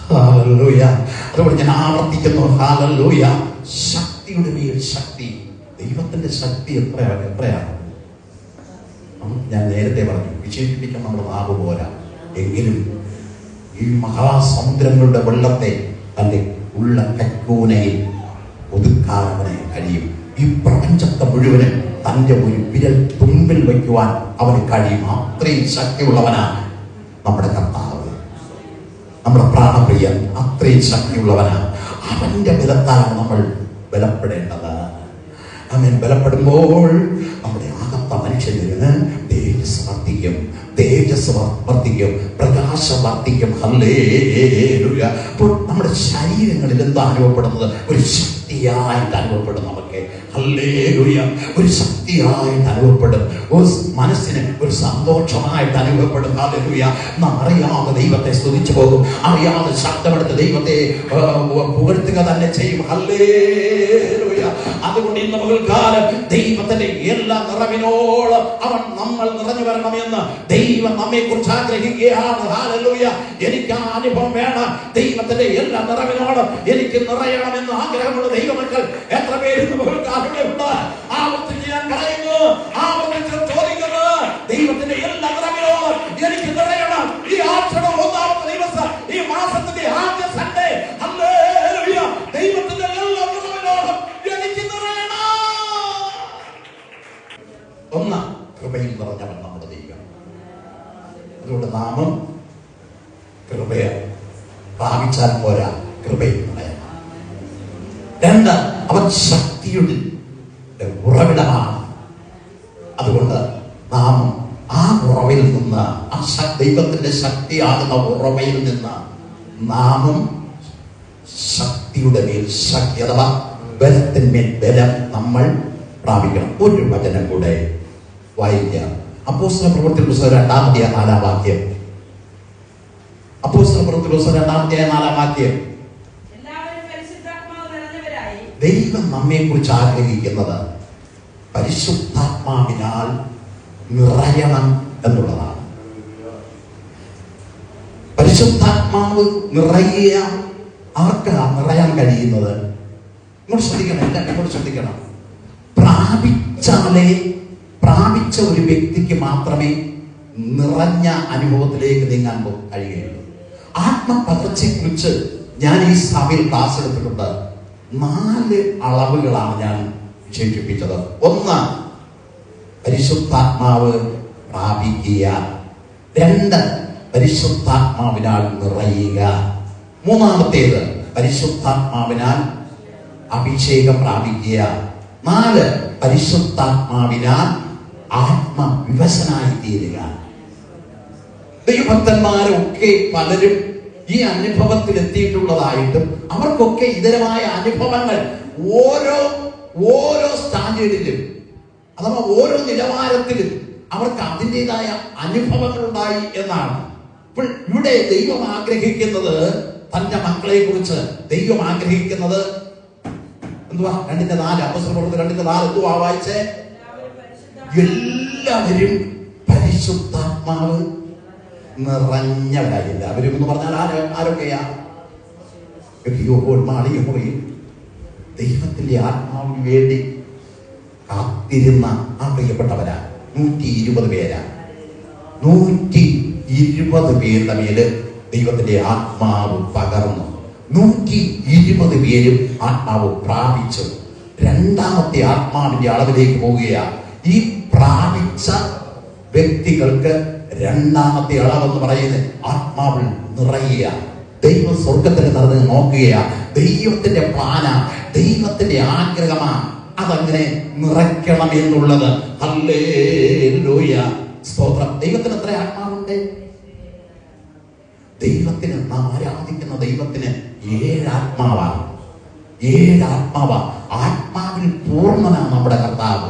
ഹല്ലേലൂയ. അതുകൊണ്ട് ഞാൻ ആവർത്തിക്കുന്നു, ഹല്ലേലൂയ. ശക്തിയുടെ മേൽ ശക്തി, ദൈവത്തിന്റെ ശക്തി എത്രയാണ്? ഞാൻ നേരത്തെ പറഞ്ഞു, വിശേഷിപ്പിക്കാൻ നമ്മുടെ നാവ് പോരാ. എങ്കിലും ഈ മഹാസമുദ്രങ്ങളുടെ വെള്ളത്തെ തന്റെ ഉള്ള കൈക്കൂനയിൽ ഒതുക്കാനവനെ കഴിയും. ഈ പ്രപഞ്ചത്തെ മുഴുവനും തന്റെ ഒരു വിരൽ തുമ്പിൽ വയ്ക്കുവാൻ അവന് കഴിയും. അത്രയും ശക്തിയുള്ളവനാണ് നമ്മുടെ കർത്താവ്, നമ്മുടെ പ്രാണപ്രിയൻ. അത്രയും ശക്തിയുള്ളവനാണ്. അവന്റെ ബലത്താണ് നമ്മൾ ബലപ്പെടേണ്ടത്. അവൻ ബലപ്പെടുമ്പോൾ നമ്മുടെ അകത്ത മനുഷ്യന് തേജസ് വർദ്ധിക്കും, പ്രകാശം വർദ്ധിക്കും. ഹല്ലേലൂയ. അപ്പോൾ നമ്മുടെ ശരീരങ്ങളിൽ എന്താ അനുഭവപ്പെടുന്നത്? ഒരു ശക്തിയായിട്ട് അനുഭവപ്പെടും. നമുക്ക് ഹല്ലേലൂയ, ഒരു ശക്തിയായിട്ട് അനുഭവപ്പെടും. മനസ്സിന് ഒരു സന്തോഷമായിട്ട് അനുഭവപ്പെടും. ഹല്ലേലൂയ. നാം അറിയാതെ ദൈവത്തെ സ്തുതിച്ചു പോകും, അറിയാതെ ശബ്ദമെടുത്ത് ദൈവത്തെ പുകഴ്ത്തുക തന്നെ ചെയ്യും. ഹല്ലേലൂയ. അതുകൊണ്ട് ഇന്ന് പകൽക്കാലം ദൈവത്തിന്റെ എല്ലാ നിറവിനോളം അവൻ നമ്മൾ നിറഞ്ഞു വരണമെന്ന് ദൈവം നമ്മെ കുറിച്ച് ആഗ്രഹിക്കുകയാണ്. ഹല്ലേലൂയ. എനിക്ക് ആ അനുഭവം വേണം. ദൈവത്തിന്റെ എല്ലാ നിറവിനോളം എനിക്ക് നിറയണമെന്ന് ആഗ്രഹമുള്ള ദൈവമക്കൾ എത്ര പേര് ഇന്ന് പകൽക്കാലം ഉണ്ട്? ആവർത്തിച്ച് ഞാൻ പറയുന്നു, ആവർത്തിച്ച് ചോദിക്കുന്നു, ദൈവത്തിന്റെ എല്ലാ നിറവിനോളം എനിക്ക് നിറയണം. ഈ ആഴ്ചയുടെ 1-ാമത്തെ ദിവസം, ഈ മാസത്തിന്റെ ആദ്യ സൺഡേ, ഹല്ലേലൂയ, ദൈവത്തിന്റെ എല്ലാ നിറവിനോളം എനിക്ക് നിറയണം. ഒന്ന്, കൃപയിൽ നിറഞ്ഞവൻ നമ്മുടെ ദൈവം. അതുകൊണ്ട് നാമം കൃപയെ പ്രാപിച്ചാൽ പോരാ, കൃപയിൽ നിറയണം. 2, അവൻ ശക്തിയുടെ ഉറവിടമാണ്. അതുകൊണ്ട് നാം ആ ഉറവിൽ നിന്ന് നിന്ന് ആ ദൈവത്തിന്റെ ശക്തിയാകുന്ന ഉറവയിൽ നിന്ന് നാമും ശക്തിയുടെ മേൽ ശക്തി അഥവാ ബലത്തിന്മേൽ ബലം നമ്മൾ പ്രാപിക്കണം. ഒരു വചനം കൂടെ വായിക്കാം. അപ്പോസ്തല പ്രവൃത്തി പുസ്തകം 2-4 വാക്യം. അപ്പോസ്തല പ്രവൃത്തി പുസ്തകം 2-4 വാക്യം. ദൈവം നമ്മെ കുറിച്ച് ആഗ്രഹിക്കുന്നത് പരിശുദ്ധാത്മാവിനാൽ നിറയണം എന്നുള്ളതാണ്. പരിശുദ്ധാത്മാവ് നിറയുക ആർക്കാ നിറയാൻ കഴിയുന്നത്? ഇങ്ങോട്ട് ശ്രദ്ധിക്കണം, എല്ലാം ഇങ്ങോട്ട് ശ്രദ്ധിക്കണം. പ്രാപിച്ച ഒരു വ്യക്തിക്ക് മാത്രമേ നിറഞ്ഞ അനുഭവത്തിലേക്ക് നീങ്ങാൻ കഴിയുകയുള്ളൂ. ആത്മപകർച്ചയെ കുറിച്ച് ഞാൻ ഈ സഭയിൽ ക്ലാസ് എടുത്തിട്ടുണ്ട്. 4 അളവുകളാണ് ഞാൻ വിശേഷിപ്പിച്ചത്. 1, പരിശുദ്ധാത്മാവ് പ്രാപിക്കുക. 2, പരിശുദ്ധാത്മാവിനാൽ നിറയുക. 3-ാമത്തേത് പരിശുദ്ധാത്മാവിനാൽ അഭിഷേകം പ്രാപിക്കുക. 4, പരിശുദ്ധാത്മാവിനാൽ ആത്മവിവശനായി തീരുക. ദൈവഭക്തന്മാരൊക്കെ പലരും ഈ അനുഭവത്തിൽ എത്തിയിട്ടുള്ളതായിട്ടും അവർക്കൊക്കെ ഇതരമായ അനുഭവങ്ങൾ ഓരോ സ്റ്റാൻഡേർഡിലും അഥവാ ഓരോ നിലവാരത്തിലും അവർക്ക് അതിൻ്റെതായ അനുഭവങ്ങൾ ഉണ്ടായി എന്നാണ്. ഇപ്പോൾ ഇവിടെ ദൈവം ആഗ്രഹിക്കുന്നത്, തന്റെ മക്കളെ കുറിച്ച് ദൈവം ആഗ്രഹിക്കുന്നത് എന്തുവാ? 2:4 അപ്പോസ്തല പ്രവൃത്തി 2:4 എന്തുവാ വായിച്ചേ? എല്ലാവരും പരിശുദ്ധാത്മാവ് നിറഞ്ഞവരായി. എല്ലാവരും എന്ന് പറഞ്ഞാൽ ആരൊക്കെയാ? ദൈവത്തിന്റെ ആത്മാവിന് വേണ്ടി കാത്തിരുന്ന ആ പ്രിയപ്പെട്ടവരാ 120 പേരാ. 120 പേരുടെ മേല് ദൈവത്തിന്റെ ആത്മാവ് പകർന്നു. 120 പേരും ആത്മാവ് പ്രാപിച്ചു. 2-ാമത്തെ ആത്മാവിന്റെ അളവിലേക്ക് പോവുകയാ. ഈ പ്രാപിച്ച വ്യക്തികൾക്ക് 2-ാമത്തെ അളവെന്ന് പറയുന്നത് ആത്മാവിൽ നിറയുക. ദൈവം സ്വർഗത്തിൽ നിറഞ്ഞ് നോക്കുകയാ. ദൈവത്തിന്റെ പ്ലാനാ, ദൈവത്തിന്റെ ആഗ്രഹമാ അതങ്ങനെ നിറയ്ക്കണം എന്നുള്ളത്. ഹല്ലേലൂയ, സ്തോത്രം. ദൈവത്തിന് എത്ര ആത്മാവുണ്ട്? ദൈവത്തിന്, നാം ആരാധിക്കുന്ന ദൈവത്തിന് 7 ആത്മാവാണ്. 7 ആത്മാവാ. ആത്മാവിൽ പൂർണ്ണനാണ് നമ്മുടെ കർത്താവ്.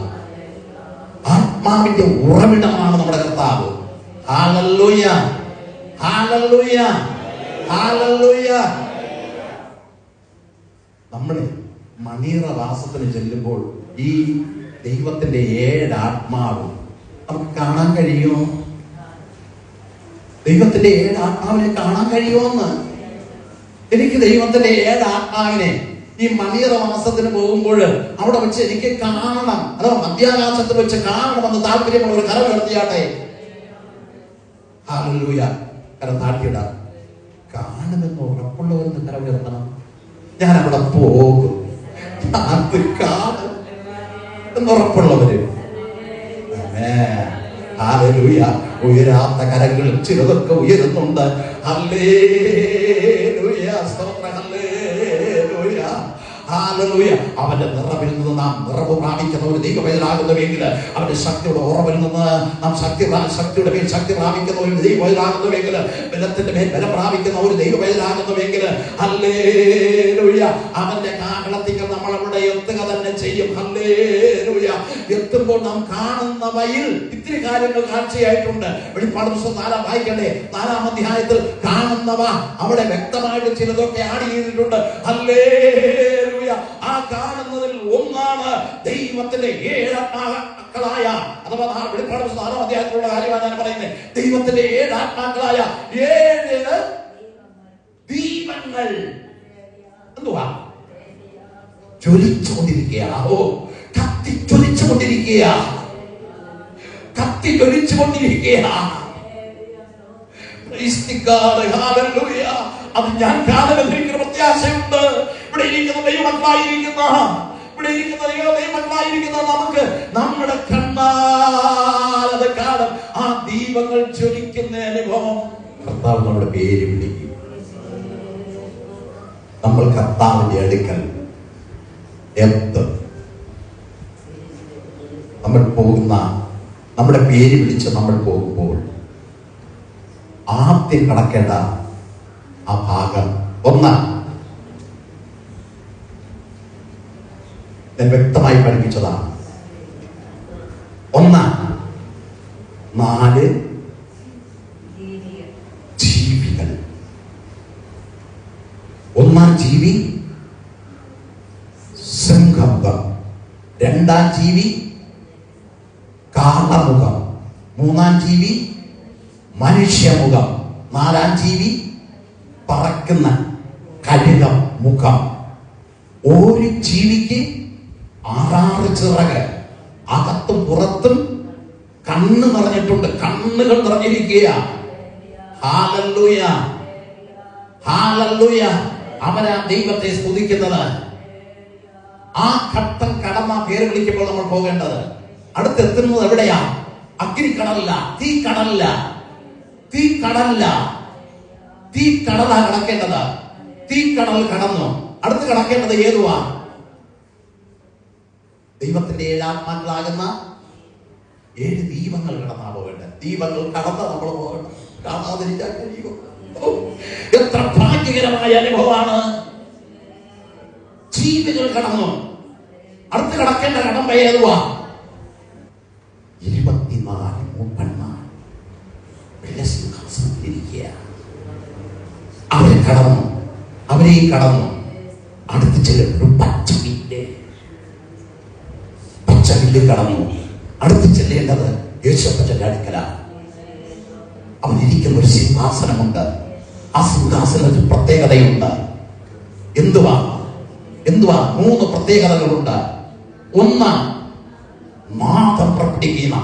ആത്മാവിന്റെ ഉറവിടമാണ് നമ്മുടെ കർത്താവ്. Hallelujah, hallelujah, hallelujah. നമ്മൾ മണീറവാസത്തിന് ചെല്ലുമ്പോൾ ഈ ദൈവത്തിന്റെ 7 ആത്മാവ് നമുക്ക് കാണാൻ കഴിയുമോ? ദൈവത്തിന്റെ 7 ആത്മാവിനെ കാണാൻ കഴിയുമോന്ന്? എനിക്ക് ദൈവത്തിന്റെ 7 ആത്മാവിനെ ഈ മണീറവാസത്തിന് പോകുമ്പോൾ അവിടെ വെച്ച് എനിക്ക് കാണണം, അഥവാ മധ്യാകാശത്തിൽ വെച്ച് കാണണമെന്ന് താല്പര്യമുള്ള ഒരു കരം ഉയർത്തിയാട്ടെ. ഹല്ലേലൂയ, കരം താഴ്ത്തിയിടാം. കാണുമെന്ന് ഉറപ്പുള്ളവരെന്ന് കരം ഉയർത്തണം. ഞാൻ അവിടെ പോകും, അത് കാണും എന്നുറപ്പുള്ളവര്. ഹല്ലേലൂയ. ഉയരാത്ത കരങ്ങളും ചിലതൊക്കെ ഉയരുന്നുണ്ട്. ഹല്ലേലൂയ, സ്തോത്രം. Hallelujah, hallelujah. അവന്റെ നിറവിൽ നിന്ന് നാം നിറവ് പ്രാപിക്കുന്ന ഒരു ദൈവവേദനാകുന്നുവെങ്കിൽ, അവന്റെ ശക്തിയുടെ ഉറവിൽ നിന്ന് നാം ശക്തിയുടെ മേൽ ശക്തി പ്രാപിക്കുന്ന ഒരു ദൈവവേദനാകുന്നുവെങ്കിൽ, ബലത്തിന്റെ മേൽ ബലം പ്രാപിക്കുന്ന ഒരു ദൈവവേദനാകുന്നുവെങ്കിൽ, ഹല്ലേലൂയ, അവന്റെ കാഹളത്തിക്കൽ നമ്മൾ അവിടെ എത്തുക തന്നെ ചെയ്യും. ഹല്ലേലൂയ. എത്തുമ്പോൾ നാം കാണുന്നവയിൽ ഇത്തിരി കാര്യങ്ങൾ കാഴ്ചയായിട്ടുണ്ട്. വെളിപ്പാട് പുസ്തകം 4 വായിക്കട്ടെ. 4-ാം അധ്യായത്തിൽ കാണുന്നവ അവിടെ വ്യക്തമായിട്ട് ചിലതൊക്കെ ആഡ് ചെയ്തിട്ടുണ്ട്. ഹല്ലേലൂയ. ആ കാണുന്നതിൽ ഒന്നാണ് ദൈവത്തിന്റെ 7 ആത്മാക്കളായ, അഥവാ വെളിപ്പാട് പുസ്തകം 4-ാം അധ്യായത്തിലുള്ള കാര്യമാണ് ഞാൻ പറയുന്നത്. ദൈവത്തിന്റെ 7 ആത്മാക്കളായ 7 ദീപങ്ങൾ എന്തുവാ? ജ്വലിച്ചുകൊണ്ടിരിക്കുക. കത്തിജ്വലിച്ചുകൊണ്ടിരിക്കുക, കത്തിജ്വലിച്ചുകൊണ്ടിരിക്കുക. അത് ഞാൻ കാണുമെന്ന് എനിക്ക് പ്രത്യാശയുണ്ട്. ഇവിടെ ഇരിക്കുന്ന ദൈവമക്കളായിരിക്കുന്ന നമുക്ക് നമ്മുടെ കണ്ണാൽ അത് കാണും. ആ ദീപങ്ങൾ ജ്വലിക്കുന്ന അനുഭവം കർത്താവ് നമ്മുടെ പേര് വിളിക്കും. നമ്മൾ കർത്താവിന്റെ അടുക്കൽ എത്തും. നമ്മൾ പോകുന്ന, നമ്മുടെ പേര് വിളിച്ച് നമ്മൾ പോകുമ്പോൾ ആദ്യം കടക്കേണ്ട ആ ഭാഗം ഒന്ന് ഞാൻ വ്യക്തമായി പഠിപ്പിച്ചതാണ്. ഒന്ന്, 4 ജീവികൾ. ഒന്നാം ജീവി സിംഹമുഖം, രണ്ടാം ജീവി കാളമുഖം, മൂന്നാം ജീവി മനുഷ്യമുഖം, നാലാം ജീവി പറക്കുന്ന കഴുക മുഖം. ഒരു ജീവിക്ക് 6 ചിറക്, അകത്തും പുറത്തും കണ്ണ് നിറഞ്ഞിട്ടുണ്ട്, കണ്ണുകൾ നിറഞ്ഞിരിക്കുക. Hallelujah, hallelujah. അവനാ ദൈവത്തെ സ്തുതിക്കുന്നത്. ആ ഘട്ടം കടന്ന പേര് വിളിക്കുമ്പോൾ നമ്മൾ പോകേണ്ടത് അടുത്തെത്തുന്നത് എവിടെയാ? അഗ്നിക്കടലില്ല, തീക്കടലില്ല, തീക്കടലില്ല, തീക്കടലാ കടക്കേണ്ടത്. തീക്കടൽ കടന്നു. അടുത്ത് കടക്കേണ്ടത് ഏതുവാ? ദൈവത്തിന്റെ 7 ആത്മാക്കളാകുന്ന 7 ദീപങ്ങൾ കടന്നാ പോകേണ്ടത്. ദീപങ്ങൾ കടന്ന നമ്മൾ പോകണം. കാണാതിരിക്കാൻ കഴിയുമോ? എത്ര ഭാഗ്യകരമായ അനുഭവമാണ്. ജീവികൾ കടന്നു. അടുത്ത് കടക്കേണ്ട കടമ്പ ഏതുവാ? 24 മൂപ്പന്മാർ വെള്ളസിംഹാസനത്തിലിരിക്കുക. അവരെ കടന്നു, അവരെയും കടന്നു. അടുത്ത് ചെല്ലുമ്പോൾ പച്ചവില്ല് കടന്നു. അടുത്ത് ചെല്ലേണ്ടത് യേശുപ്പച്ചന്റെ അടുക്കല. അവൻ ഇരിക്കുന്ന ഒരു സിംഹാസനമുണ്ട്. ആ സിംഹാസനത്തിൽ പ്രത്യേകതയുണ്ട്. എന്തുവാ? 3 പ്രത്യേകതകളുണ്ട്. ഒന്ന്, നാദം പ്രകടിപ്പിക്കുന്ന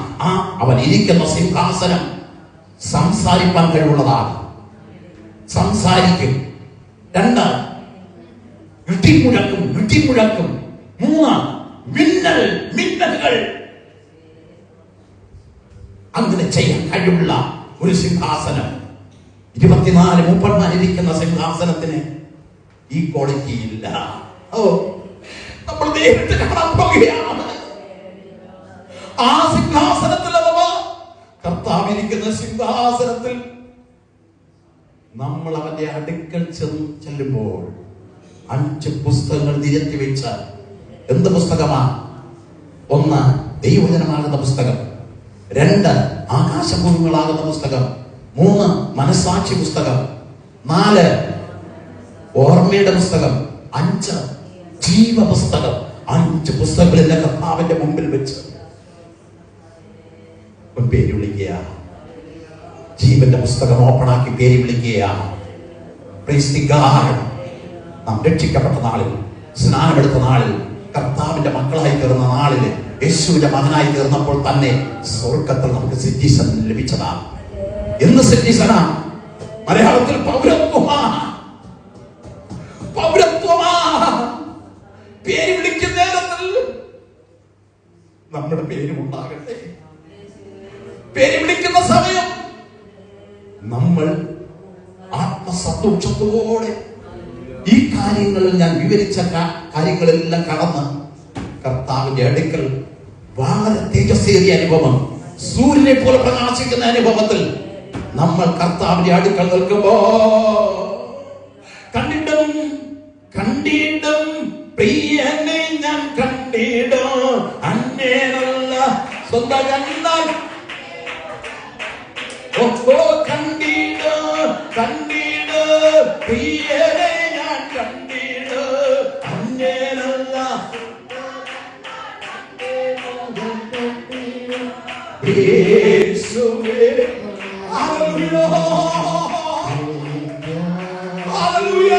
അവൻ ഇരിക്കുന്ന സിംഹാസനം സംസാരിക്കാൻ കഴിവുള്ളതാണ്, സംസാരിക്കും. 2, ഇടിമുഴക്കും. 3, മിന്നലുകൾ. അങ്ങനെ ചെയ്യാൻ കഴിവുള്ള ഒരു സിംഹാസനം. 24 മൂപ്പന്മാരിരിക്കുന്ന സിംഹാസനത്തിന് ഈ ക്വാളിറ്റി ഇല്ല. നമ്മൾ നേരിട്ട് കാണാൻ പോകുകയാണ്. ആ സിംഹാസനത്തിൽ അഥവാ കർത്താവിരിക്കുന്ന സിംഹാസനത്തിൽ നമ്മൾ അവന്റെ അടുക്കൽ ചെല്ലുമ്പോൾ 5 പുസ്തകങ്ങൾ നിരത്തി വെച്ച എന്ത് പുസ്തകമാ? 1, ദൈവവചനമാകുന്ന പുസ്തകം. 2, ആകാശഭൂമികളാകുന്ന പുസ്തകം. 3, മനസ്സാക്ഷി പുസ്തകം. 4, ഓർമ്മയുടെ പുസ്തകം. 5, ജീവപുസ്തകം. 5 പുസ്തകങ്ങളിലെ കർത്താവിന്റെ മുമ്പിൽ വെച്ച് പേര് വിളിക്കുക. ജീവന്റെ പുസ്തകം ഓപ്പണാക്കി പേര് വിളിക്കുക. നാം രക്ഷിക്കപ്പെട്ട നാളിൽ, സ്നാനമെടുത്ത നാളിൽ, കർത്താവിന്റെ മക്കളായി തീർന്ന നാളിൽ, യേശുവിന്റെ മകനായി തീർന്നപ്പോൾ തന്നെ സ്വർഗത്തിൽ നമുക്ക് സിറ്റിസൺ ലഭിച്ചതാണ്. എന്ന് സിറ്റിസണാ? മലയാളത്തിൽ പൗരത്വമാ. പേര് വിളിക്കുന്ന നേരത്തിൽ നമ്മുടെ പേരും ഉണ്ടാകട്ടെ. പേര് വിളിക്കുന്ന സമയം നമ്മൾ ആത്മസന്തോഷത്തോടെ ഈ കാര്യങ്ങളിൽ, ഞാൻ വിവരിച്ച കാര്യങ്ങളെല്ലാം കടന്ന് കർത്താവിന്റെ അടുക്കൽ വളരെ തേജസ്സേറിയ അനുഭവം, സൂര്യനെ പോലെ പ്രകാശിക്കുന്ന അനുഭവത്തിൽ നമ്മൾ കർത്താവിന്റെ അടുക്കൽ നിൽക്കുമ്പോ കണ്ടിട്ടും പ്രിയനെ ഞാൻ കണ്ടിടും അന്നേനല്ല സ്വന്തം കണ്ടാൽ കണ്ടിട് പ്രിയനെ ഞാൻ കണ്ടിട് അന്നേനല്ല യേശുവേ. Hallelujah, hallelujah.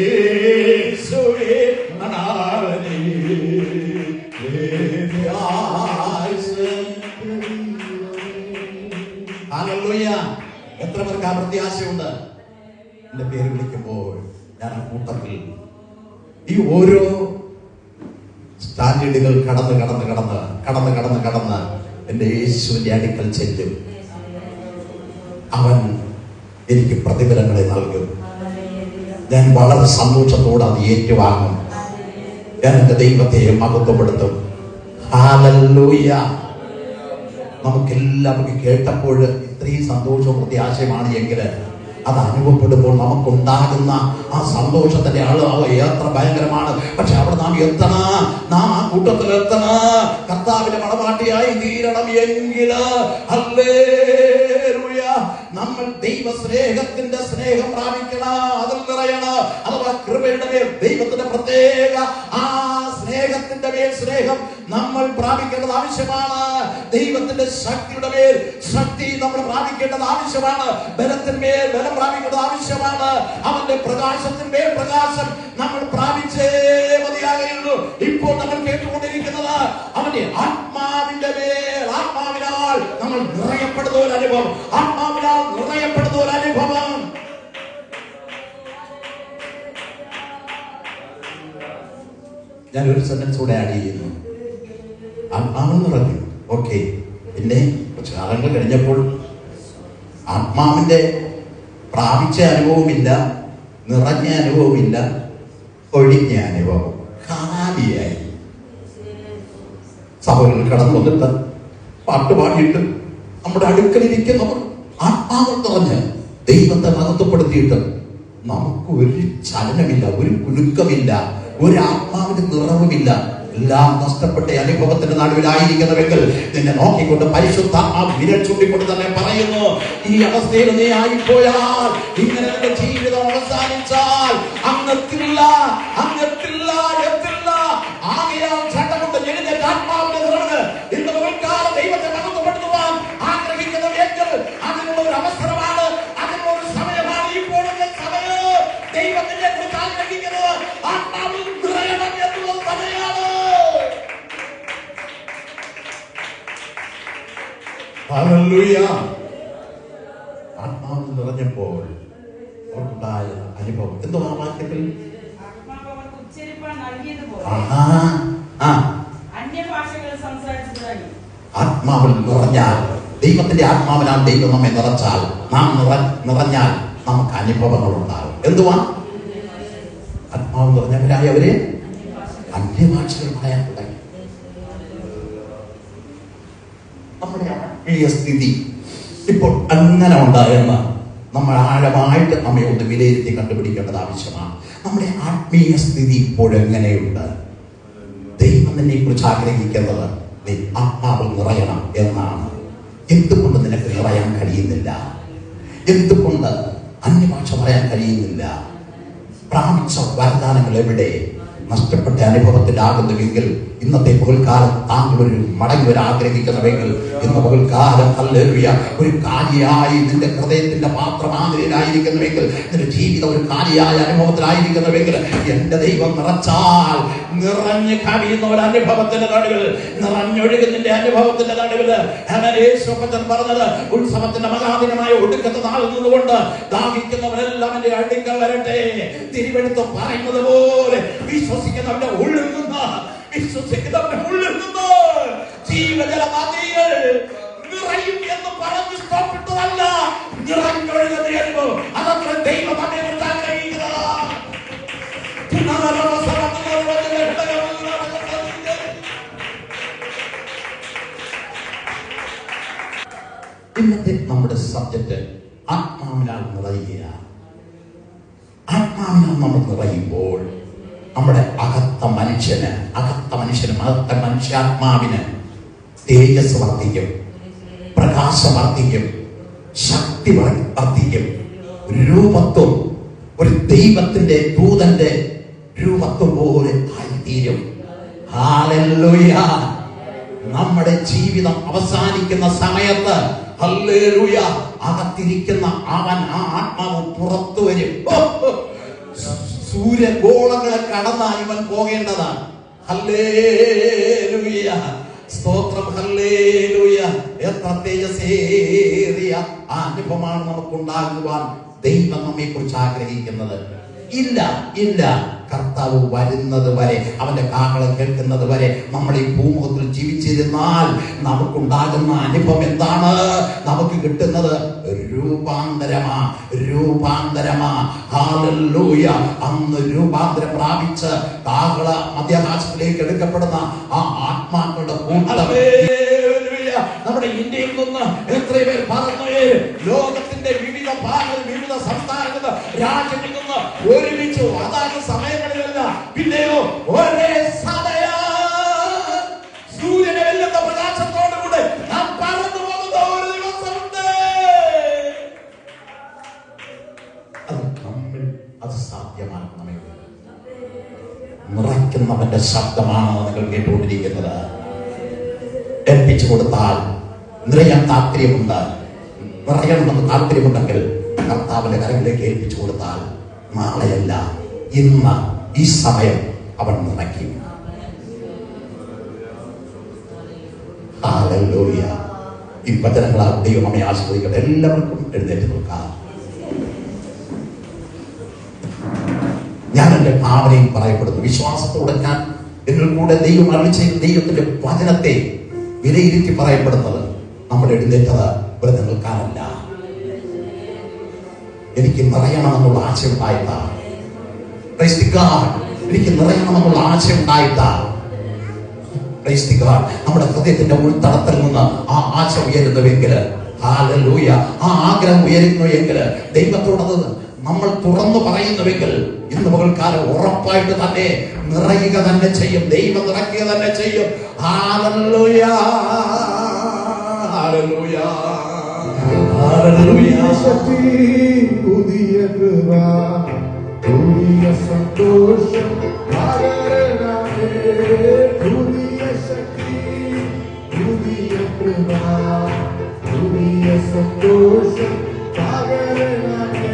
യേശുവേ അനാദരേ ഹല്ലേലൂയ. എത്ര പേർക്ക് ആ പ്രത്യാശയുണ്ട്? എന്റെ പേര് വിളിക്കുമ്പോൾ ഞാൻ ആ കൂട്ടത്തിൽ ഈ ഓരോ സ്റ്റാൻഡേർഡുകൾ കടന്ന് എന്റെ യേശുവിന്റെ അടുക്കൽ ചെല്ലും. അവൻ എനിക്ക് പ്രതിഫലങ്ങളെ നൽകും. ഞാൻ വളരെ സന്തോഷത്തോടെ അത് ഏറ്റുവാങ്ങും. ഞാൻ എന്റെ ദൈവത്തെ മഹത്വപ്പെടുത്തും. ഹല്ലേലൂയ. നമുക്കെല്ലാവർക്കും കേട്ടപ്പോൾ ഇത്രയും സന്തോഷവും പ്രത്യാശയുമാണ് എങ്കിൽ അത് അനുഭവപ്പെടുമ്പോൾ നമുക്കുണ്ടാകുന്ന ആ സന്തോഷത്തിന്റെ അളവ് എത്ര ഭയങ്കരമാണ്. പക്ഷെ അവിടെ നാം എത്തണം, നാം ആ കൂട്ടത്തിൽ എത്തണം, കർത്താവിന്റെ മണവാട്ടിയായി തീരണം എങ്കിൽ ഹല്ലേലൂയ നമ്മൾ ദൈവ സ്നേഹത്തിന്റെ സ്നേഹം പ്രാപിക്കണം, അതിൽ നിറയണം. അഥവാ കൃപയുടെ മേൽ ദൈവത്തിന്റെ പ്രത്യേക ആ സ്നേഹത്തിന്റെ മേൽ സ്നേഹം നമ്മൾ പ്രാപിക്കേണ്ടത് ആവശ്യമാണ്. ദൈവത്തിന്റെ ശക്തിയുടെ മേൽ ശക്തി നമ്മൾ പ്രാപിക്കേണ്ടത് ആവശ്യമാണ്. ബലത്തിന്മേൽ ബലം പ്രാപിക്കേണ്ടത് ആവശ്യമാണ്. അവന്റെ പ്രകാശത്തിന്മേൽ പ്രകാശം നമ്മൾ പ്രാപിച്ചേ മതിയാകുള്ളൂ. ഇപ്പോൾ നമ്മൾ കേട്ടുകൊണ്ടിരിക്കുന്നത് അവന്റെ ആത്മാവിന്റെ മേൽ, ആത്മാവിനാൽ നമ്മൾ നിറയപ്പെടുന്ന ഒരു അനുഭവം, ആത്മാവിനാൽ നിറയപ്പെടുന്ന ഒരു അനുഭവം. ഞാനൊരു സെന്റൻസ് കൂടെ ആഡ് ചെയ്യുന്നു. ആത്മാവെന്ന് പറഞ്ഞു, ഓക്കെ. പിന്നെ കുറച്ച് കാലങ്ങൾ കഴിഞ്ഞപ്പോൾ ആത്മാവിന്റെ പ്രാപിച്ച അനുഭവമില്ല, നിറഞ്ഞ അനുഭവമില്ല, ഒഴിഞ്ഞ അനുഭവം, കാലിയായി. സഭകളിൽ കടന്നു വന്നിട്ട് പാട്ടുപാടിയിട്ട് നമ്മുടെ അടുക്കലിരിക്കുന്നവർ ആത്മാവ് നിറഞ്ഞ് ദൈവത്തെ മഹത്വപ്പെടുത്തിയിട്ട് നമുക്ക് ഒരു ചലനമില്ല, ഒരു കുലുക്കമില്ല, ഒരു ആത്മാവിന്റെ നിറവുമില്ല. എല്ലാം നഷ്ടപ്പെട്ട അനുഭവത്തിന്റെ നടുവിലായിരിക്കുന്നവെങ്കിൽ നിന്നെ നോക്കിക്കൊണ്ട് പരിശുദ്ധാത്മാവ് വിരൽ ചൂണ്ടിക്കൊണ്ട് തന്നെ പറയുന്നു, ഈ അവസ്ഥയിൽ നീ ആയിപ്പോയാൽ, ഇങ്ങനെ നിന്റെ ജീവിതം അവസാനിച്ചാൽ അങ്ങത്തില്ല, അങ്ങത്തില്ല, എത്തില്ല. ആകയാൽ ചട്ടമുണ്ട് എഴുന്നേറ്റ് ആത്മാവിന്റെ നിറവ് ഇന്ന് മുൻകാല ദൈവത്തെ മഹത്വപ്പെടുത്തുവാൻ ആഗ്രഹിക്കുന്നവെങ്കിൽ അതിനുള്ള ഒരു അവസരമാണ്, അതിനുള്ള ഒരു സമയമാണ്. ഇപ്പോഴത്തെ സമയം ദൈവത്തിന്റെ കുറിച്ച് ആഗ്രഹിക്കുന്നത് ആത്മാവിൽ നിറയണം എന്നുള്ള സമയമാണ്. ഹല്ലേലൂയ. ആത്മാവിൽ നിറഞ്ഞപ്പോൾ അവർക്കുണ്ടായ അനുഭവം എന്തോ ആ വാക്യത്തിൽ ആത്മാവിൽ നിറഞ്ഞാൽ, ദൈവത്തിന്റെ ആത്മാവിനാൽ ദൈവം നമ്മെ നിറച്ചാൽ, നാം നിറഞ്ഞാൽ നമുക്ക് അനുഭവങ്ങൾ ഉണ്ടാകും. എന്തുവാ? ആത്മാവ് നിറഞ്ഞവരായവരെ അന്യഭാഷകൾ പറയാൻ തുടങ്ങി. നമ്മുടെ ആത്മീയ സ്ഥിതി ഇപ്പോൾ അങ്ങനെ ഉണ്ടായെന്ന് നമ്മൾ ആഴമായിട്ട് നമ്മെ ഒന്ന് വിലയിരുത്തി കണ്ടുപിടിക്കേണ്ടത് ആവശ്യമാണ്. നമ്മുടെ ആത്മീയ സ്ഥിതി ഇപ്പോഴെങ്ങനെയുണ്ട്? ദൈവം നിന്നെ കുറിച്ച് ആഗ്രഹിക്കുന്നത് നീ ആത്മാവിൽ നിറയണം എന്നാണ്. എന്തുകൊണ്ട് നിനക്ക് നിറയാൻ കഴിയുന്നില്ല? എന്തുകൊണ്ട് അന്യഭാഷ പറയാൻ കഴിയുന്നില്ല? പ്രാപിച്ച വാഗ്ദാനങ്ങൾ എവിടെ? നഷ്ടപ്പെട്ട അനുഭവത്തിലാകുന്നുവെങ്കിൽ ഇന്നത്തെ പകൽക്കാലം താങ്കൾ ഒരു മടങ്ങി വരാൻ ആഗ്രഹിക്കുന്നുവെങ്കിൽ ഇന്ന് പകൽക്കാലം ഹല്ലേലൂയ ഒരു കാലിയായി നിന്റെ ഹൃദയത്തിന്റെ പാത്രമാതിരിയിലായിരിക്കുന്നുവെങ്കിൽ, നിന്റെ ജീവിതം ഒരു കാലിയായ അനുഭവത്തിലായിരിക്കുന്നുവെങ്കിൽ, എന്റെ ദൈവം നിറച്ചാൽ നിറഞ്ഞു കവിയുന്ന ഒരു അനുഭവത്തിന്റെ നടുവിൽ, നിറഞ്ഞൊഴുകുന്നതിന്റെ അനുഭവത്തിന്റെ നടുവിൽ യേശുപ്പച്ചൻ പറഞ്ഞത്, ഉത്സവത്തിന്റെ മഹാദിനമായ ഒടുക്കത്തെ നാളിൽ നിന്നുകൊണ്ട് ദാഹിക്കുന്നവരെല്ലാം എന്റെ അടുക്കൽ വരട്ടെ. തിരുവെടുത്ത് പറയുന്നത് പോലെ വിശ്വസിക്കുന്നവരുടെ ഉള്ളിൽ നിന്ന്, വിശ്വസിക്കുന്നവരുടെ ഉള്ളിൽ നിന്ന് ജീവജല നദികൾ നിറയും എന്ന് പറഞ്ഞ് സ്റ്റോപ്പിട്ടതല്ല, നിറഞ്ഞൊഴുകുന്ന അനുഭവം. അതത്ര ദൈവം നമ്മെ കുറിച്ച് ആഗ്രഹിക്കുന്നത്. ഇന്നത്തെ നമ്മുടെ സബ്ജക്റ്റ് ആത്മാവിനാൽ നിറയുക. ആത്മാവിനാൽ നമ്മൾ നിറയുമ്പോൾ നമ്മുടെ അകത്ത മനുഷ്യാത്മാവിന് തേജസ് വർദ്ധിക്കും, പ്രകാശം വർദ്ധിക്കും, ശക്തി വർദ്ധിക്കും, രൂപത്വം ഒരു ദൈവത്തിന്റെ ദൂതന്റെ രൂപത്വം പോലെ ആയിത്തീരും. ഹല്ലേലൂയ. നമ്മുടെ ജീവിതം അവസാനിക്കുന്ന സമയത്ത് ഹല്ലേലൂയ അകത്തിരിക്കുന്ന അവൻ, ആ ആത്മാവ് പുറത്തു വരും. സൂര്യഗോളങ്ങളെ കടന്നാണ് ഇവൻ പോകേണ്ടതാണ്. ഹല്ലേലൂയ, സ്തോത്രം, ഹല്ലേലൂയ. എത്ര തേജസ്സേറിയ ആ അനുഭവമാണ് നമുക്കുണ്ടാകുവാൻ ദൈവം നമ്മെ കുറിച്ച് ആഗ്രഹിക്കുന്നത്. ഇല്ല, കർത്താവ് വരുന്നത് വരെ, അവന്റെ കാഹളം കേൾക്കുന്നത് വരെ നമ്മൾ ഈ ഭൂമുഖത്തിൽ ജീവിച്ചിരുന്നാൽ നമുക്കുണ്ടാകുന്ന അനുഭവം എന്താണ്? നമുക്ക് കിട്ടുന്നത് രൂപാന്തരമാ. ഹല്ലേലൂയ. അന്ന് രൂപാന്തരം പ്രാപിച്ച് കാഹള മധ്യാകാശത്തിലേക്ക് എടുക്കപ്പെടുന്ന ആ ആത്മാക്കളുടെ കൂട്ടം നമ്മുടെ നമ്മുടെ ഇന്ത്യയിൽ നിന്ന് എത്ര പേർ പറന്നു ലോകത്തിന്റെ വിവിധ ഭാഗങ്ങളിൽ, വിവിധ സംസ്ഥാനങ്ങളിൽ, രാജ്യങ്ങളിൽ നിന്ന് ഒരുമിച്ച് അതാത് സമയങ്ങളിലല്ല, പിന്നെയോ ഒരേ സമയം സൂര്യനെ വെല്ലുന്ന പ്രകാശത്തോടുകൂടെ നാം പറന്നു പോകുന്ന ഒരു ദിവസമുണ്ട്. അത് നമ്മിൽ അത് സാധ്യമാക്കണമെങ്കിൽ നിറയ്ക്കുന്നവന്റെ ശബ്ദമാണ് നിങ്ങൾ കേട്ടുകൊണ്ടിരിക്കുന്നത്. ഏൽപ്പിച്ചു കൊടുത്താൽ നിറയാൻ താല്പര്യമുണ്ട്, നിറയണമെന്ന് താല്പര്യമുണ്ടെങ്കിൽ കർത്താവിന്റെ കരങ്ങളിലേക്ക് ഏൽപ്പിച്ചു കൊടുത്താൽ നാളെയല്ല ഇന്ന് ഈ സമയം അവൻ നിറയ്ക്കും. ഹല്ലേലൂയ. ഈ വചനങ്ങളാൽ ദൈവം നമ്മെ ആശീർവദിക്കട്ടെ. എല്ലാവർക്കും എഴുന്നേറ്റ് നിൽക്കാം. ഞാൻ എന്റെ ഭാവനയിൽ പറയപ്പെടുന്നു, വിശ്വാസത്തോടെ ഞാൻ നിങ്ങൾ കൂടെ ദൈവം അരുളിച്ചെയ്ത ദൈവത്തിന്റെ വചനത്തെ വിലയിരുത്തി പറയപ്പെടുന്നത് നമ്മൾ എഴുന്നേറ്റത് വെറുതെ നിൽക്കാനല്ല. എനിക്ക് നിറയണമെന്നുള്ള ആശയം ഉണ്ടായിട്ടാ. എനിക്ക് നിറയണമെന്നുള്ള ആശയം ഉണ്ടായിട്ടാ. നമ്മുടെ ഹൃദയത്തിന്റെ ഉൾത്തടത്തിൽ നിന്ന് ആ ആശ ഉയരുന്നുവെങ്കിൽ, ഹല്ലേലൂയ, ആ ആഗ്രഹം ഉയരുന്നുവെങ്കിൽ, ദൈവത്തോടത് നമ്മൾ തുറന്നു പറയുന്നുവെങ്കിൽ, ഇന്ന് പകൽക്കാലം ഉറപ്പായിട്ട് തന്നെ നിറയുക തന്നെ ചെയ്യും. ദൈവം നിറയ്ക്കുക തന്നെ ചെയ്യും. Hallelujah, hallelujah, hallelujah. പുതിയ കൃപ, പുതിയ സന്തോഷം പകരണമേ. പുതിയ ശക്തി, പുതിയ കൃപ, പുതിയ സന്തോഷം പകരണമേ.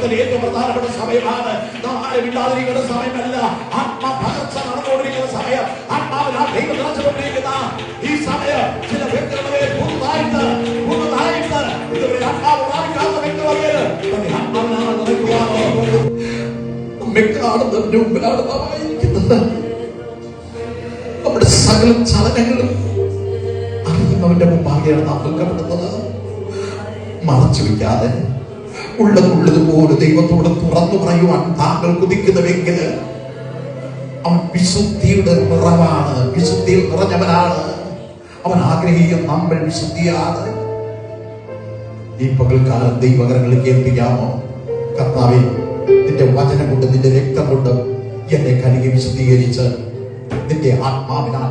ജീവിതത്തിൽ ഏറ്റവും പ്രധാനപ്പെട്ട സമയമാണ്. നാം ആരും ഇല്ലാതിരിക്കുന്ന സമയമല്ല. ആത്മപകർച്ച നടന്നുകൊണ്ടിരിക്കുന്ന സമയം. ആത്മാവിനാൽ ദൈവം നിറച്ചുകൊണ്ടിരിക്കുന്ന ഈ സമയം ചില വ്യക്തികളെ പുതുതായിട്ട് ഇതുവരെ ആത്മാവ് പ്രാപിക്കാത്ത വ്യക്തികളെ ആത്മാവിനാൽ നിറയ്ക്കുവാനോ നമ്മെ കാണുന്നതിന്റെ മുമ്പിലാണ് നാം ആയിരിക്കുന്നത്. നമ്മുടെ സകല ചലനങ്ങളും അറിയുന്നവന്റെ മുമ്പാകെയാണ് നാം നിൽക്കപ്പെടുന്നത്. മറച്ചു വയ്ക്കാതെ ഉള്ളതുപോലെ ദൈവത്തോട് തുറന്നു പറയുവാൻ താങ്കൾ കുതിക്കുന്നുവെങ്കിൽ അവൻ വിശുദ്ധിയുടെ നിറവാണ്, വിശുദ്ധിയിൽ നിറഞ്ഞവനാണ്. അവൻ ആഗ്രഹിക്കും നമ്മൾ വിശുദ്ധിയാണ്. ഈ പകൽക്കാലം ദൈവകരങ്ങളിൽ കേൾപ്പിക്കാമോ? കർത്താവേ, നിന്റെ വചനം കൊണ്ട് നിന്റെ രക്തം കൊണ്ട് എന്നെ കഴുകി വിശുദ്ധീകരിച്ച് നിന്റെ ആത്മാവിനാൽ